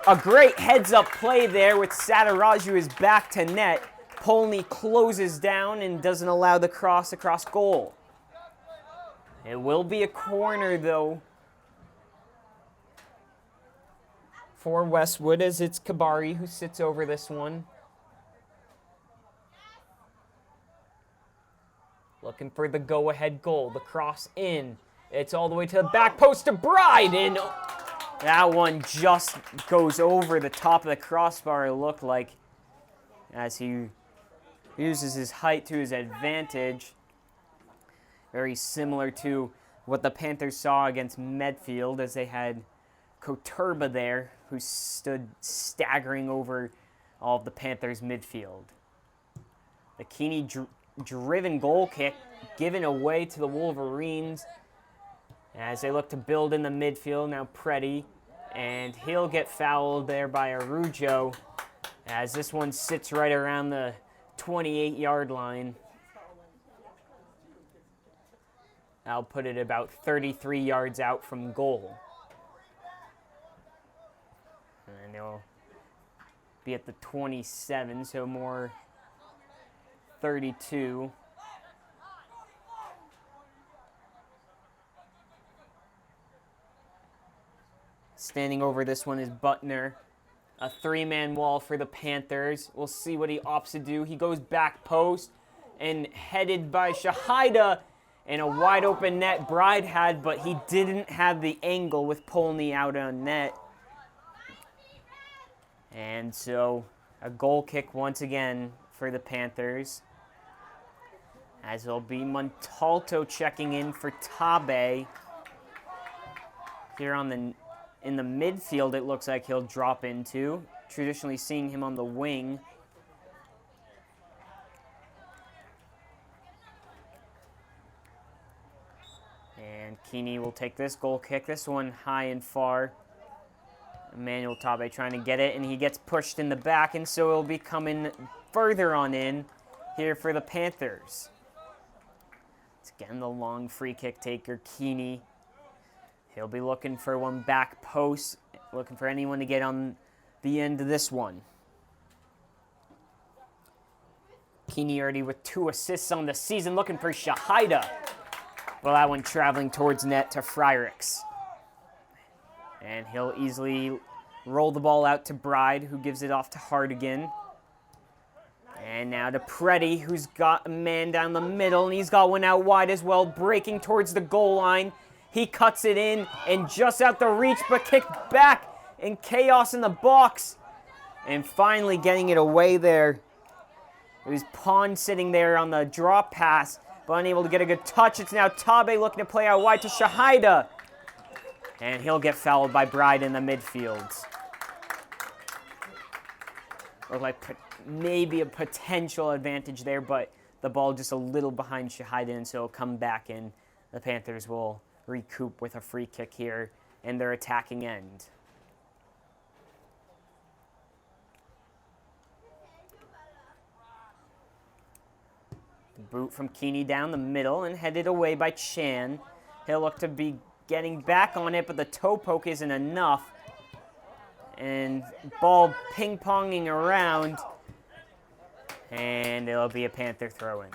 A great heads-up play there with Sataraju is back to net. Polny closes down and doesn't allow the cross across goal. It will be a corner, though, for Westwood, as it's Kabari who sits over this one. Looking for the go-ahead goal. The cross in. It's all the way to the back post to Bride, and that one just goes over the top of the crossbar, it looked like, as he uses his height to his advantage. Very similar to what the Panthers saw against Medfield, as they had Koturba there, who stood staggering over all of the Panthers' midfield. The Keeney-driven goal kick given away to the Wolverines as they look to build in the midfield. Now Preddy, and he'll get fouled there by Arujo, as this one sits right around the 28-yard line. I'll put it about 33 yards out from goal. And they'll be at the 27, so more 32. Standing over this one is Butner. A three-man wall for the Panthers. We'll see what he opts to do. He goes back post and headed by Shahida, and a wide open net Bride had, but he didn't have the angle with Polney out on net. And so a goal kick once again for the Panthers, as it'll be Montalto checking in for Tabe. Here in the midfield, it looks like he'll drop into. Traditionally seeing him on the wing. And Keeney will take this goal kick. This one high and far. Emmanuel Tabe trying to get it, and he gets pushed in the back, and so it'll be coming further on in here for the Panthers. It's again the long free kick taker, Keeney. He'll be looking for one back post, looking for anyone to get on the end of this one. Keeney already with 2 assists on the season, looking for Shahida. Well, that one traveling towards net to Fryricks. And he'll easily roll the ball out to Bride, who gives it off to Hardigan. And now to Preddy, who's got a man down the middle, and he's got one out wide as well, breaking towards the goal line. He cuts it in and just out the reach, but kicked back in chaos in the box. And finally getting it away there. It was Pond sitting there on the drop pass, but unable to get a good touch. It's now Tabe looking to play out wide to Shahida. And he'll get fouled by Bride in the midfield. Looked like maybe a potential advantage there, but the ball just a little behind Shahida, and so it'll come back in. The Panthers will recoup with a free kick here in their attacking end. The boot from Keeney down the middle and headed away by Chan. He'll look to be getting back on it, but the toe poke isn't enough. And ball ping-ponging around, and it'll be a Panther throw-in.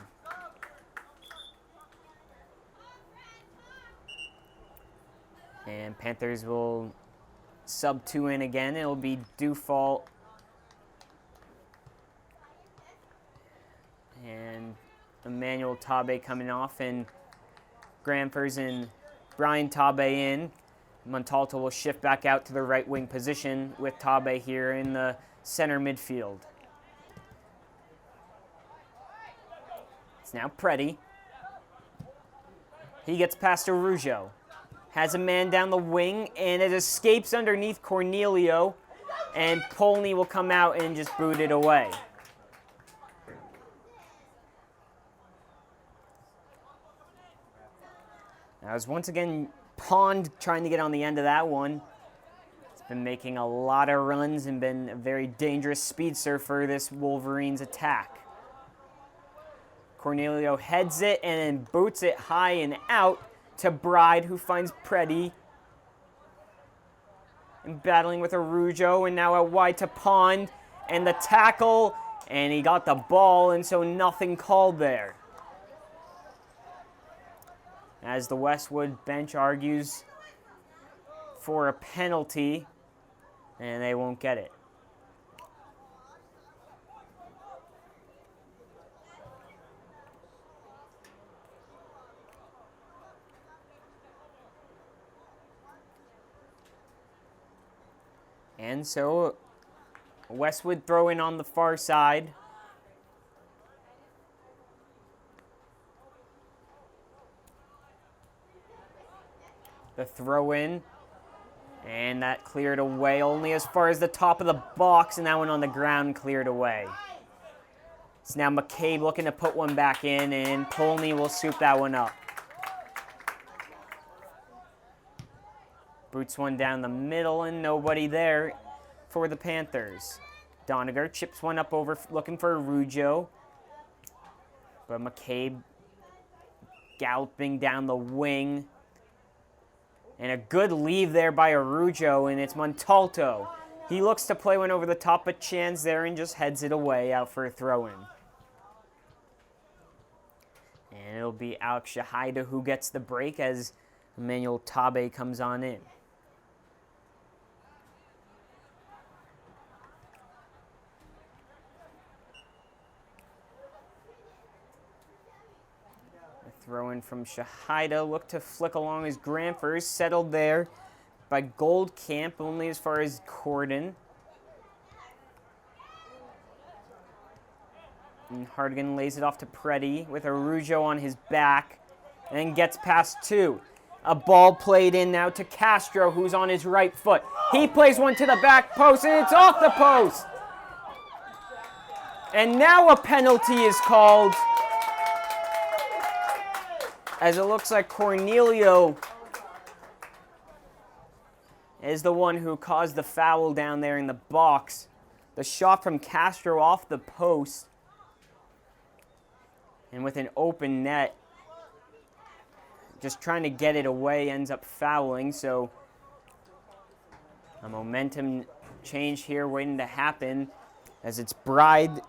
And Panthers will sub 2 in again. It'll be Dufault and Emmanuel Tabe coming off, and Gramfers and Brian Tabe in. Montalto will shift back out to the right wing position with Tabe here in the center midfield. It's now Preddy. He gets past Arujo. Has a man down the wing, and it escapes underneath Cornelio, and Polney will come out and just boot it away. That was once again Pond trying to get on the end of that one. He's been making a lot of runs and been a very dangerous speedster for this Wolverines attack. Cornelio heads it and then boots it high and out to Bride, who finds Preddy. And battling with Arujo, and now out wide to Pond. And the tackle, and he got the ball, and so nothing called there. As the Westwood bench argues for a penalty, and they won't get it. And so Westwood throw in on the far side. The throw in, and that cleared away only as far as the top of the box, and that one on the ground cleared away. It's now McCabe looking to put one back in, and Polney will soup that one up. Boots one down the middle, and nobody there for the Panthers. Doniger chips one up over, looking for Arujo. But McCabe galloping down the wing. And a good leave there by Arujo, and it's Montalto. He looks to play one over the top, but Chan's there and just heads it away out for a throw-in. it'll be Alex Shahida who gets the break as Emmanuel Tabe comes on in. Throw in from Shahida, look to flick along his Granfers, settled there by Goldcamp, only as far as Corden. And Hardigan lays it off to Preddy with Arujo on his back and then gets past two. A ball played in now to Castro, who's on his right foot. He plays one to the back post, and it's off the post. And now a penalty is called, as it looks like Cornelio is the one who caused the foul down there in the box. The shot from Castro off the post. And with an open net, just trying to get it away, ends up fouling. So a momentum change here waiting to happen, as it's Bride,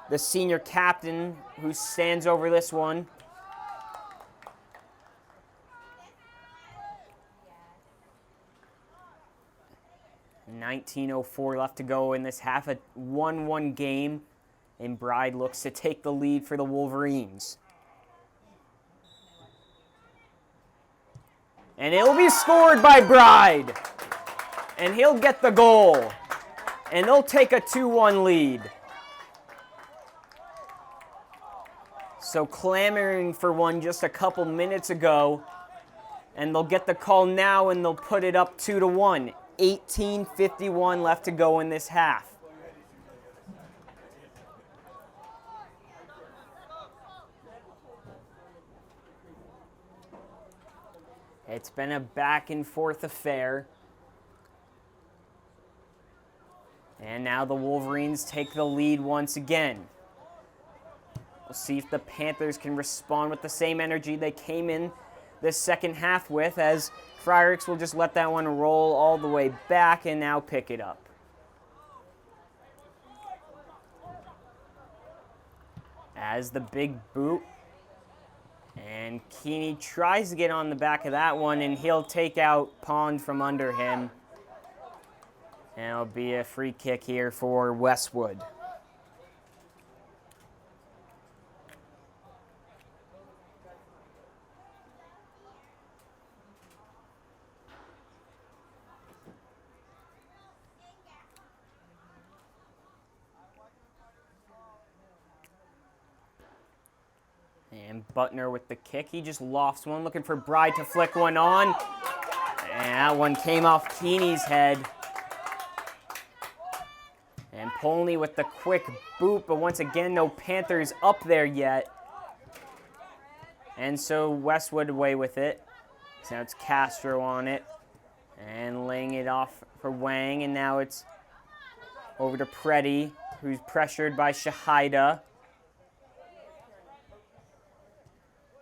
the senior captain, who stands over this one. .19:04 left to go in this half, a 1-1 game, and Bride looks to take the lead for the Wolverines. And it'll be scored by Bride, and he'll get the goal, and they'll take a 2-1 lead. So clamoring for one just a couple minutes ago, and they'll get the call now, and they'll put it up 2-1. 18:51 left to go in this half. It's been a back and forth affair. And now the Wolverines take the lead once again. We'll see if the Panthers can respond with the same energy they came in this second half with, as Friericks will just let that one roll all the way back and now pick it up. As the big boot, and Keeney tries to get on the back of that one, and he'll take out Pond from under him. And it'll be a free kick here for Westwood. And Butner with the kick. He just lofts one, looking for Bride to flick one on. And that one came off Keeney's head. And Polney with the quick boot, but once again, no Panthers up there yet. And so Westwood away with it. So now it's Castro on it. And laying it off for Wang. And now it's over to Preddy, who's pressured by Shahida.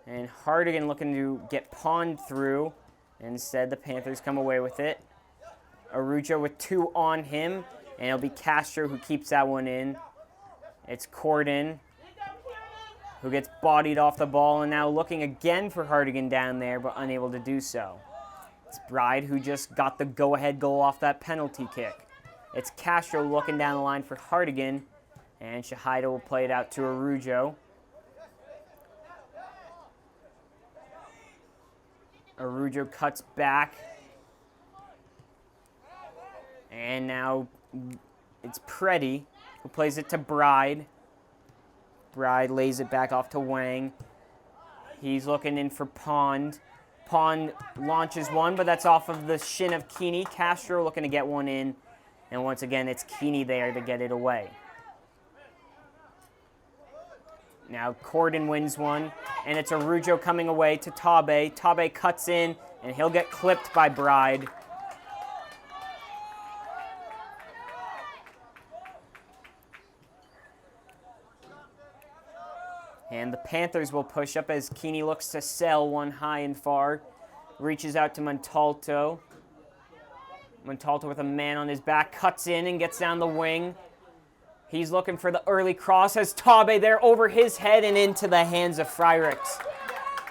And Hardigan looking to get Pond through. Instead, the Panthers come away with it. Arujo with two on him. And it'll be Castro who keeps that one in. It's Corden who gets bodied off the ball, and now looking again for Hardigan down there, but unable to do so. It's Bride who just got the go-ahead goal off that penalty kick. It's Castro looking down the line for Hardigan, and Shahida will play it out to Arujo. Arujo cuts back. And now it's Preddy who plays it to Bride. Bride lays it back off to Wang. He's looking in for Pond. Pond launches one, but that's off of the shin of Keeney. Castro looking to get one in. And once again, it's Keeney there to get it away. Now Corden wins one, and it's Arujo coming away to Tabe. Tabe cuts in, and he'll get clipped by Bride. And the Panthers will push up as Keeney looks to sell one high and far. Reaches out to Montalto. Montalto with a man on his back, cuts in and gets down the wing. He's looking for the early cross as Tabe there over his head and into the hands of Friericks.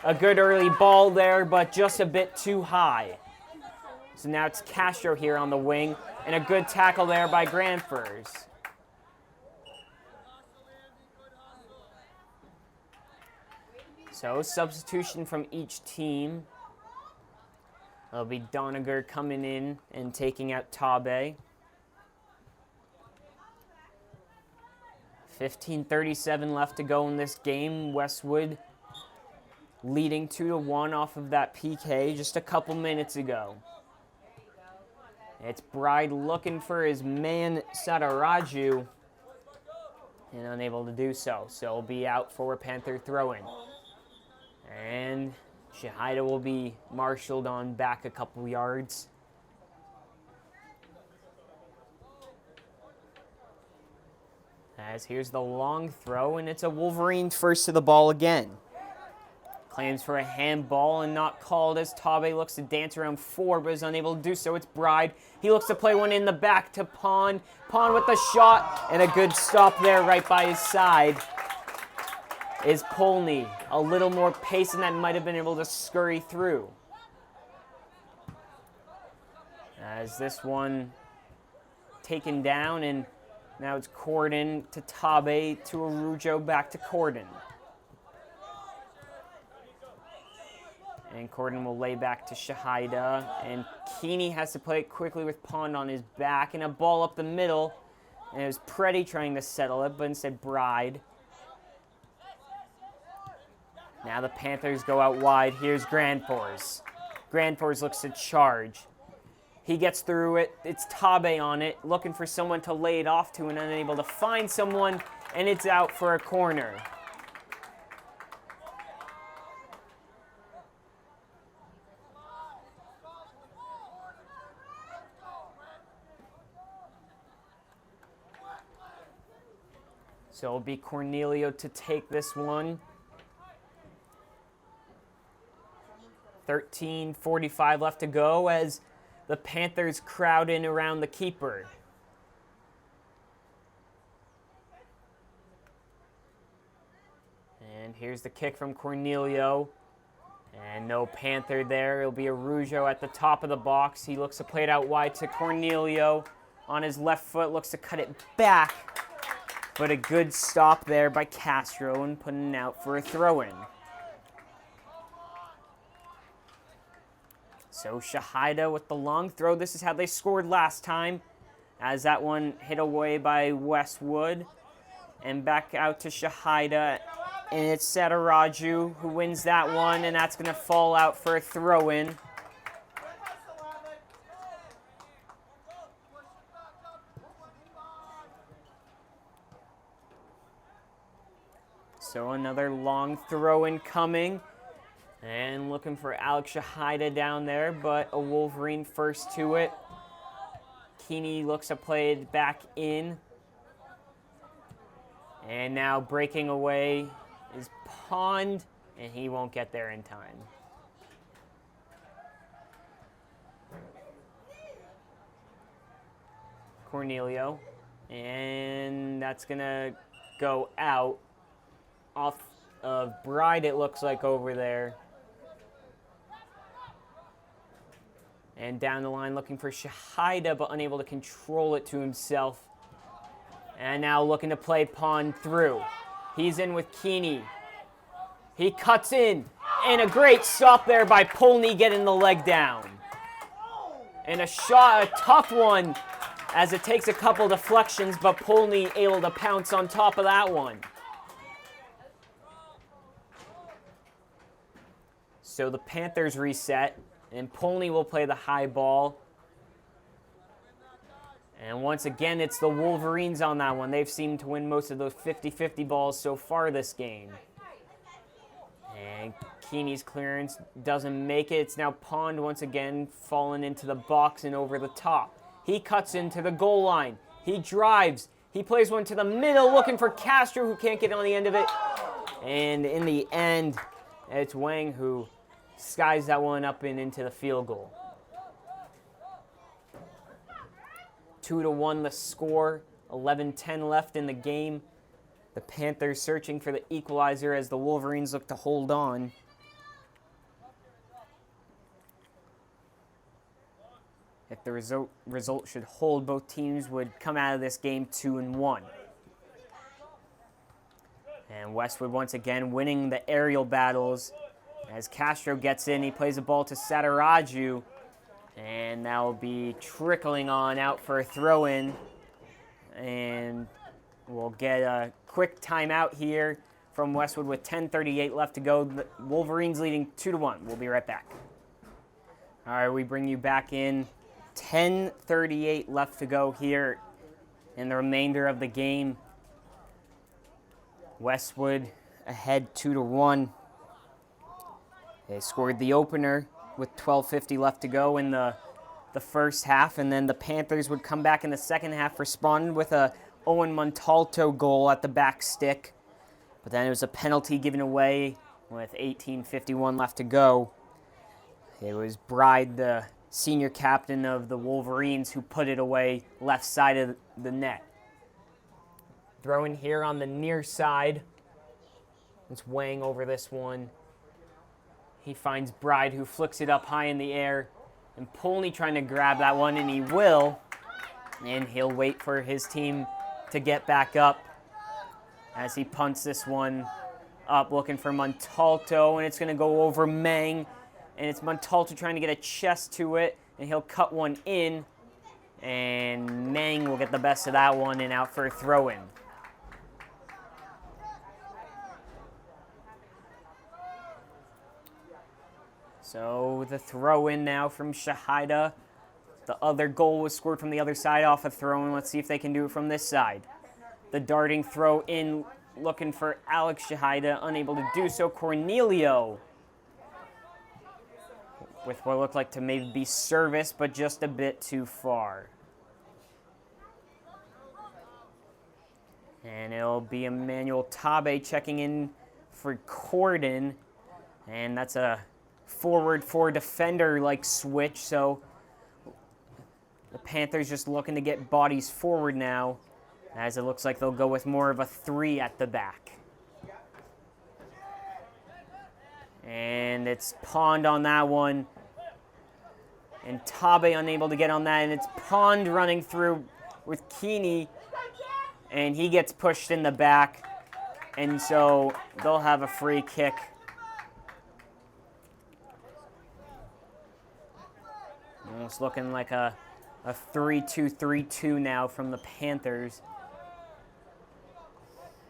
A good early ball there, but just a bit too high. So now it's Castro here on the wing, and a good tackle there by Granfers. So substitution from each team. It'll be Doniger coming in and taking out Tabe. 15:37 left to go in this game. Westwood leading 2-1 off of that PK just a couple minutes ago. It's Bride looking for his man Sadaraju and unable to do so. So he'll be out for a Panther throw-in. And Shahida will be marshaled on back a couple yards. As here's the long throw, and it's a Wolverine first to the ball again. Claims for a handball and not called as Tabe looks to dance around 4, but is unable to do so. It's Bride. He looks to play one in the back to Pond. Pond with the shot, and a good stop there right by his side is Polney. A little more pace than that might have been able to scurry through. As this one taken down, and now it's Corden to Tabe to Arujo back to Corden. And Corden will lay back to Shahida, and Keeney has to play it quickly with Pond on his back, and a ball up the middle, and it was Preddy trying to settle it, but instead Bride. Now the Panthers go out wide. Here's Grandforce. Grandforce looks to charge. He gets through it. It's Tabe on it, looking for someone to lay it off to and unable to find someone, and it's out for a corner. So it'll be Cornelio to take this one. 13:45 left to go as the Panthers crowd in around the keeper. And here's the kick from Cornelio. And no Panther there. It'll be Arujo at the top of the box. He looks to play it out wide to Cornelio. On his left foot, looks to cut it back. But a good stop there by Castro and putting it out for a throw-in. So Shahida with the long throw. This is how they scored last time, as that one hit away by Westwood. And back out to Shahida. And it's Sadaraju who wins that one, and that's going to fall out for a throw-in. So another long throw-in coming. And looking for Alex Shahida down there, but a Wolverine first to it. Keeney looks to play it back in. And now breaking away is Pond, and he won't get there in time. Cornelio, and that's gonna go out off of Bride, it looks like, over there. And down the line looking for Shahida, but unable to control it to himself. And now looking to play Pond through. He's in with Keeney. He cuts in, and a great stop there by Polney getting the leg down. And a shot, a tough one, as it takes a couple deflections, but Polney able to pounce on top of that one. So the Panthers reset, and Polney will play the high ball. And once again, it's the Wolverines on that one. They've seemed to win most of those 50-50 balls so far this game. And Keeney's clearance doesn't make it. It's now Pond once again falling into the box and over the top. He cuts into the goal line. He drives. He plays one to the middle looking for Castro, who can't get on the end of it. And in the end, it's Wang who skies that one up and into the field goal. 2-1 the score, 11:10 left in the game. The Panthers searching for the equalizer as the Wolverines look to hold on. If the result should hold, both teams would come out of this game 2-1. And Westwood once again winning the aerial battles. As Castro gets in, he plays the ball to Sataraju. And that will be trickling on out for a throw-in. And we'll get a quick timeout here from Westwood with 10:38 left to go. The Wolverines leading 2-1. We'll be right back. All right, we bring you back in. 10:38 left to go here in the remainder of the game. Westwood ahead 2-1. They scored the opener with 12:50 left to go in the first half, and then the Panthers would come back in the second half, responded with a Owen Montalto goal at the back stick. But then it was a penalty given away with 18:51 left to go. It was Bride, the senior captain of the Wolverines, who put it away left side of the net. Throw in here on the near side. It's weighing over this one. He finds Bride, who flicks it up high in the air. And Polney trying to grab that one, and he will. And he'll wait for his team to get back up as he punts this one up, looking for Montalto. And it's going to go over Meng. And it's Montalto trying to get a chest to it. And he'll cut one in. And Meng will get the best of that one and out for a throw-in. So the throw-in now from Shahida. The other goal was scored from the other side off a throw-in. Let's see if they can do it from this side. The darting throw-in looking for Alex Shahida. Unable to do so. Cornelio with what looked like to maybe be service, but just a bit too far. And it'll be Emmanuel Tabe checking in for Corden. And that's a forward for defender like switch, so the Panthers just looking to get bodies forward now, as it looks like they'll go with more of a 3 at the back. And it's Pond on that one, and Tabe unable to get on that, and it's Pond running through with Keeney, and he gets pushed in the back, and so they'll have a free kick. Almost looking like a 3-2-3-2 now from the Panthers.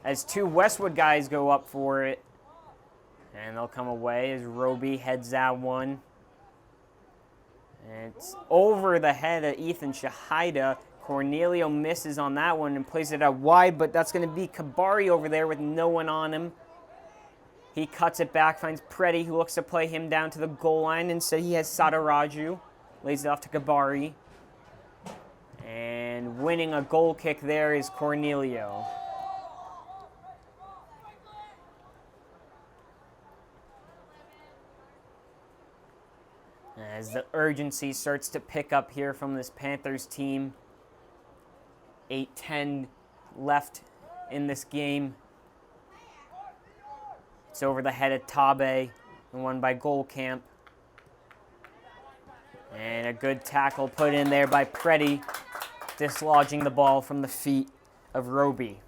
As two Westwood guys go up for it. And they'll come away as Roby heads that one. And it's over the head of Ethan Shahida. Cornelio misses on that one and plays it out wide, but that's going to be Kabari over there with no one on him. He cuts it back, finds Preddy, who looks to play him down to the goal line. Instead, he has Sataraju. Lays it off to Kabari. And winning a goal kick there is Cornelio. As the urgency starts to pick up here from this Panthers team. 8:10 left in this game. It's over the head of Tabe and won by Goldcamp. And a good tackle put in there by Preddy, dislodging the ball from the feet of Roby.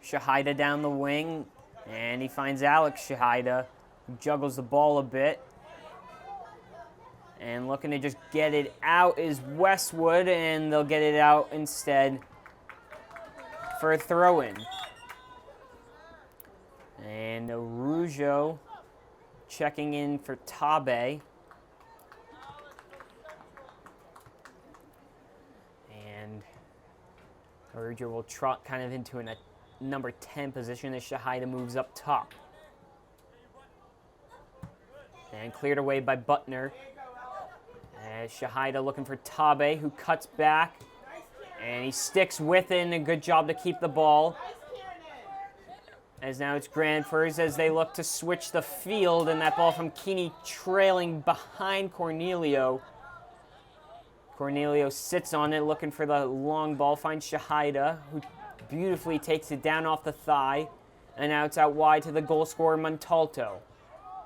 Shahida down the wing, and he finds Alex Shahida, who juggles the ball a bit. And looking to just get it out is Westwood, and they'll get it out instead for a throw-in. And Arujo checking in for Tabe. And Arujo will trot kind of into a number 10 position as Shahida moves up top. And cleared away by Butner. As Shahida looking for Tabe, who cuts back. And he sticks with it, and a good job to keep the ball. As now it's Granfors as they look to switch the field, and that ball from Keeney trailing behind Cornelio. Cornelio sits on it, looking for the long ball, finds Shahida, who beautifully takes it down off the thigh. And now it's out wide to the goal scorer, Montalto.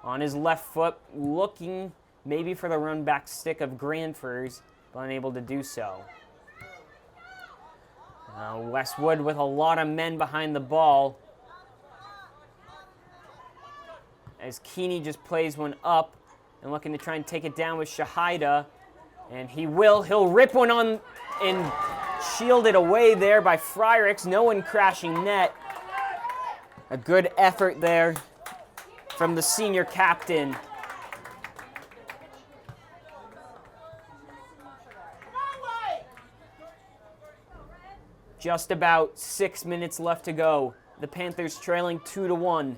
On his left foot, looking maybe for the run back stick of Granfers, but unable to do so. Westwood with a lot of men behind the ball. As Keeney just plays one up and looking to try and take it down with Shahida. And he will. He'll rip one on and shield it away there by Fryrix. No one crashing net. A good effort there from the senior captain. Just about 6 minutes left to go. The Panthers trailing 2-1.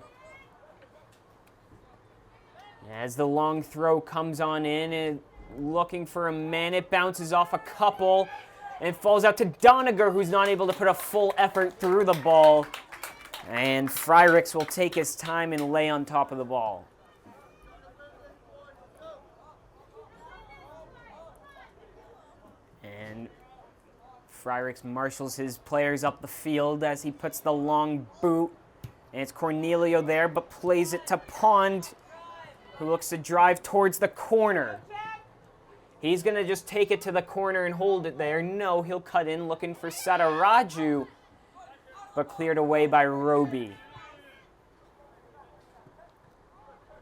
As the long throw comes on in and looking for a man, it bounces off a couple and falls out to Doniger, who's not able to put a full effort through the ball. And Fryrix will take his time and lay on top of the ball. And Fryrix marshals his players up the field as he puts the long boot. And it's Cornelio there, but plays it to Pond, who looks to drive towards the corner. He's going to just take it to the corner and hold it there. No, he'll cut in looking for Sataraju, but cleared away by Roby.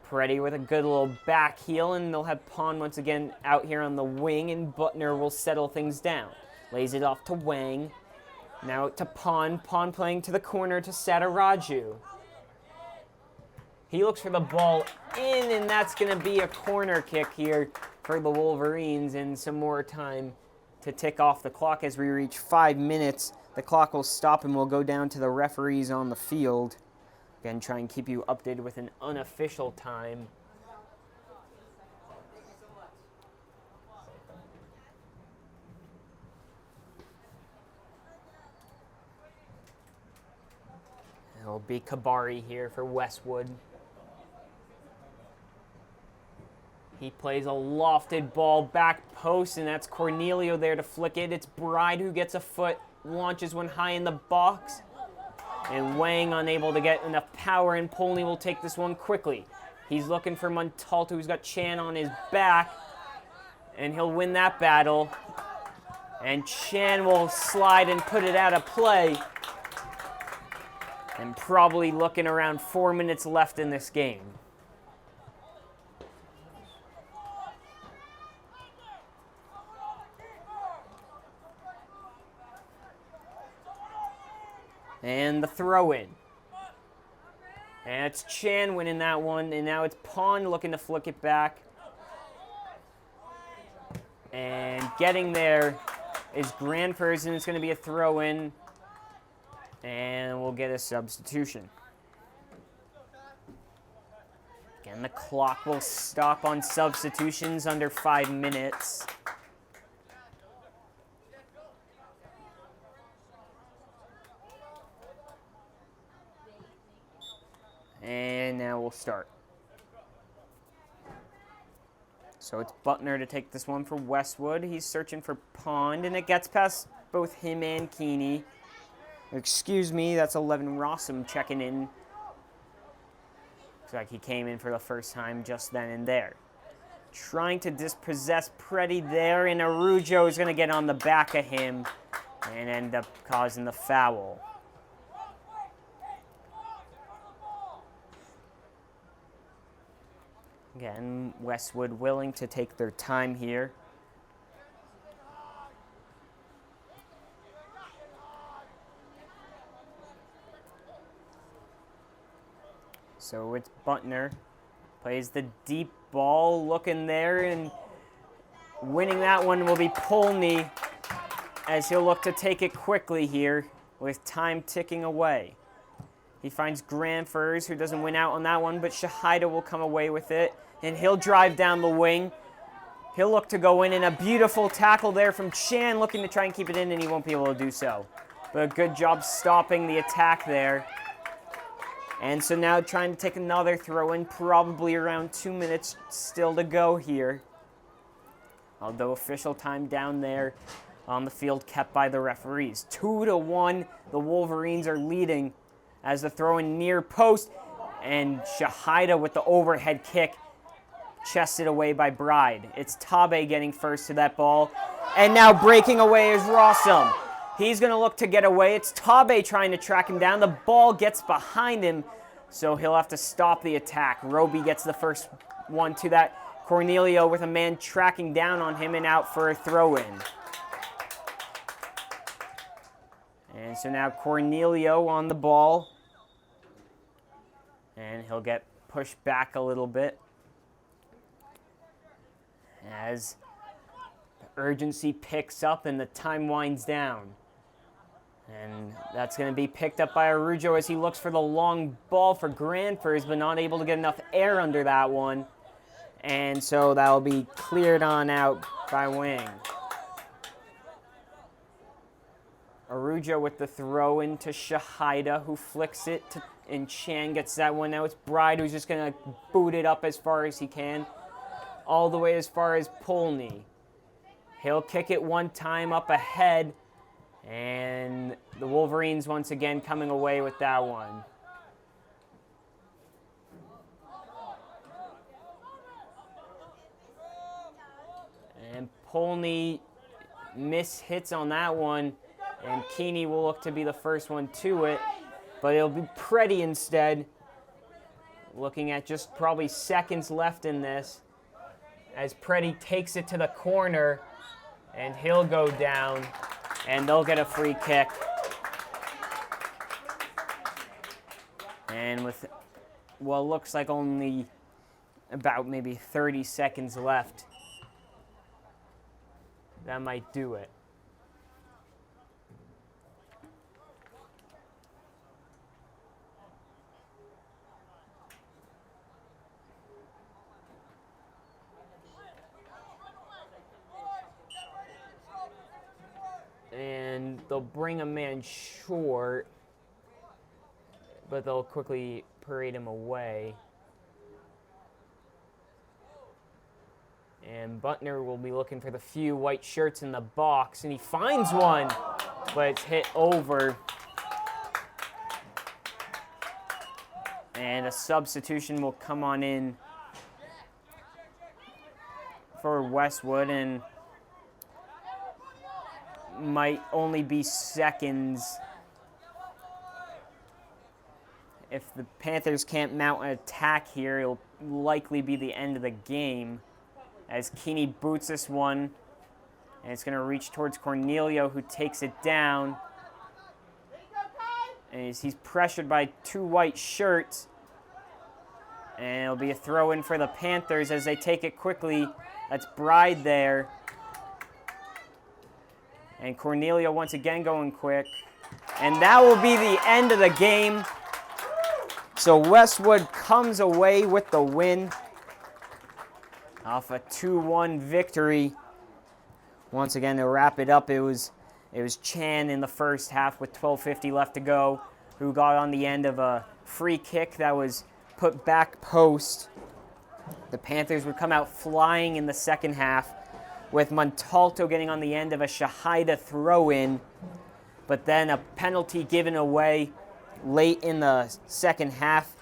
Peretti with a good little back heel, and they'll have Pond once again out here on the wing, and Butner will settle things down. Lays it off to Wang. Now to Pond. Pond playing to the corner to Sataraju. He looks for the ball in, and that's going to be a corner kick here for the Wolverines, and some more time to tick off the clock as we reach 5 minutes. The clock will stop and we'll go down to the referees on the field. Again, try and keep you updated with an unofficial time. It'll be Kabari here for Westwood. He plays a lofted ball back post, and that's Cornelio there to flick it. It's Bride who gets a foot, launches one high in the box. And Wang unable to get enough power, and Polney will take this one quickly. He's looking for Montalto, who's got Chan on his back, and he'll win that battle. And Chan will slide and put it out of play. And probably looking around 4 minutes left in this game. And the throw-in. And it's Chan winning that one, and now it's Pond looking to flick it back. And getting there is Granfers, and it's going to be a throw-in. And we'll get a substitution. Again, the clock will stop on substitutions under 5 minutes. And now we'll start. So it's Butner to take this one for Westwood. He's searching for Pond, and it gets past both him and Keeney. Excuse me, that's 11 Rossum checking in. Looks like he came in for the first time just then and there. Trying to dispossess Preddy there, and Arujo is going to get on the back of him and end up causing the foul. Again, Westwood willing to take their time here. So it's Butner. Plays the deep ball, looking there, and winning that one will be Polney, as he'll look to take it quickly here with time ticking away. He finds Granfers, who doesn't win out on that one, but Shahida will come away with it, and he'll drive down the wing. He'll look to go in, and a beautiful tackle there from Chan, looking to try and keep it in, and he won't be able to do so. But a good job stopping the attack there. And so now trying to take another throw in, probably around 2 minutes still to go here. Although official time down there on the field kept by the referees. 2-1, the Wolverines are leading as the throw in near post, and Shahida with the overhead kick, chested away by Bride. It's Tabe getting first to that ball, and now breaking away is Rossum. He's going to look to get away. It's Tabe trying to track him down. The ball gets behind him, so he'll have to stop the attack. Roby gets the first one to that. Cornelio with a man tracking down on him and out for a throw-in. And so now Cornelio on the ball. And he'll get pushed back a little bit as the urgency picks up and the time winds down. And that's going to be picked up by Arujo as he looks for the long ball for Granfers, but not able to get enough air under that one. And so that'll be cleared on out by Wing. Arujo with the throw into Shahida, who flicks it to, and Chan gets that one. Now it's Bride who's just going to boot it up as far as he can, all the way as far as Polney. He'll kick it one time up ahead, and the Wolverines once again coming away with that one. And Polney mishits on that one, and Keeney will look to be the first one to it, but it'll be Preddy instead, looking at just probably seconds left in this, as Preddy takes it to the corner, and he'll go down, and they'll get a free kick. And with what looks like only about maybe 30 seconds left, that might do it. And they'll bring a man short, but they'll quickly parade him away. And Butner will be looking for the few white shirts in the box, and he finds one, but it's hit over. And a substitution will come on in for Westwood, and might only be seconds. If the Panthers can't mount an attack here, it'll likely be the end of the game, as Keeney boots this one, and it's going to reach towards Cornelio, who takes it down. And he's pressured by two white shirts, and it'll be a throw-in for the Panthers as they take it quickly. That's Bride there. And Cornelio once again going quick. And that will be the end of the game. So Westwood comes away with the win off a 2-1 victory. Once again, to wrap it up, it was Chan in the first half with 12:50 left to go, who got on the end of a free kick that was put back post. The Panthers would come out flying in the second half, with Montalto getting on the end of a Shahida throw-in, but then a penalty given away late in the second half,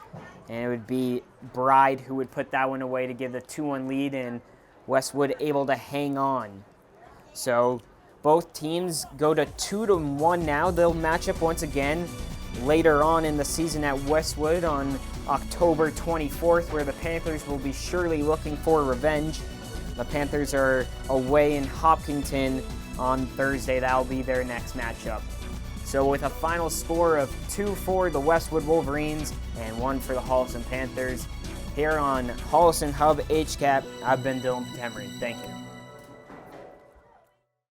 and it would be Bride who would put that one away to give the 2-1 lead, and Westwood able to hang on. So both teams go to 2-1 now. They'll match up once again later on in the season at Westwood on October 24th, where the Panthers will be surely looking for revenge. The Panthers are away in Hopkinton on Thursday. That'll be their next matchup. So with a final score of 2 for the Westwood Wolverines and 1 for the Holliston Panthers, here on Holliston Hub HCAP, I've been Dylan Patemry. Thank you.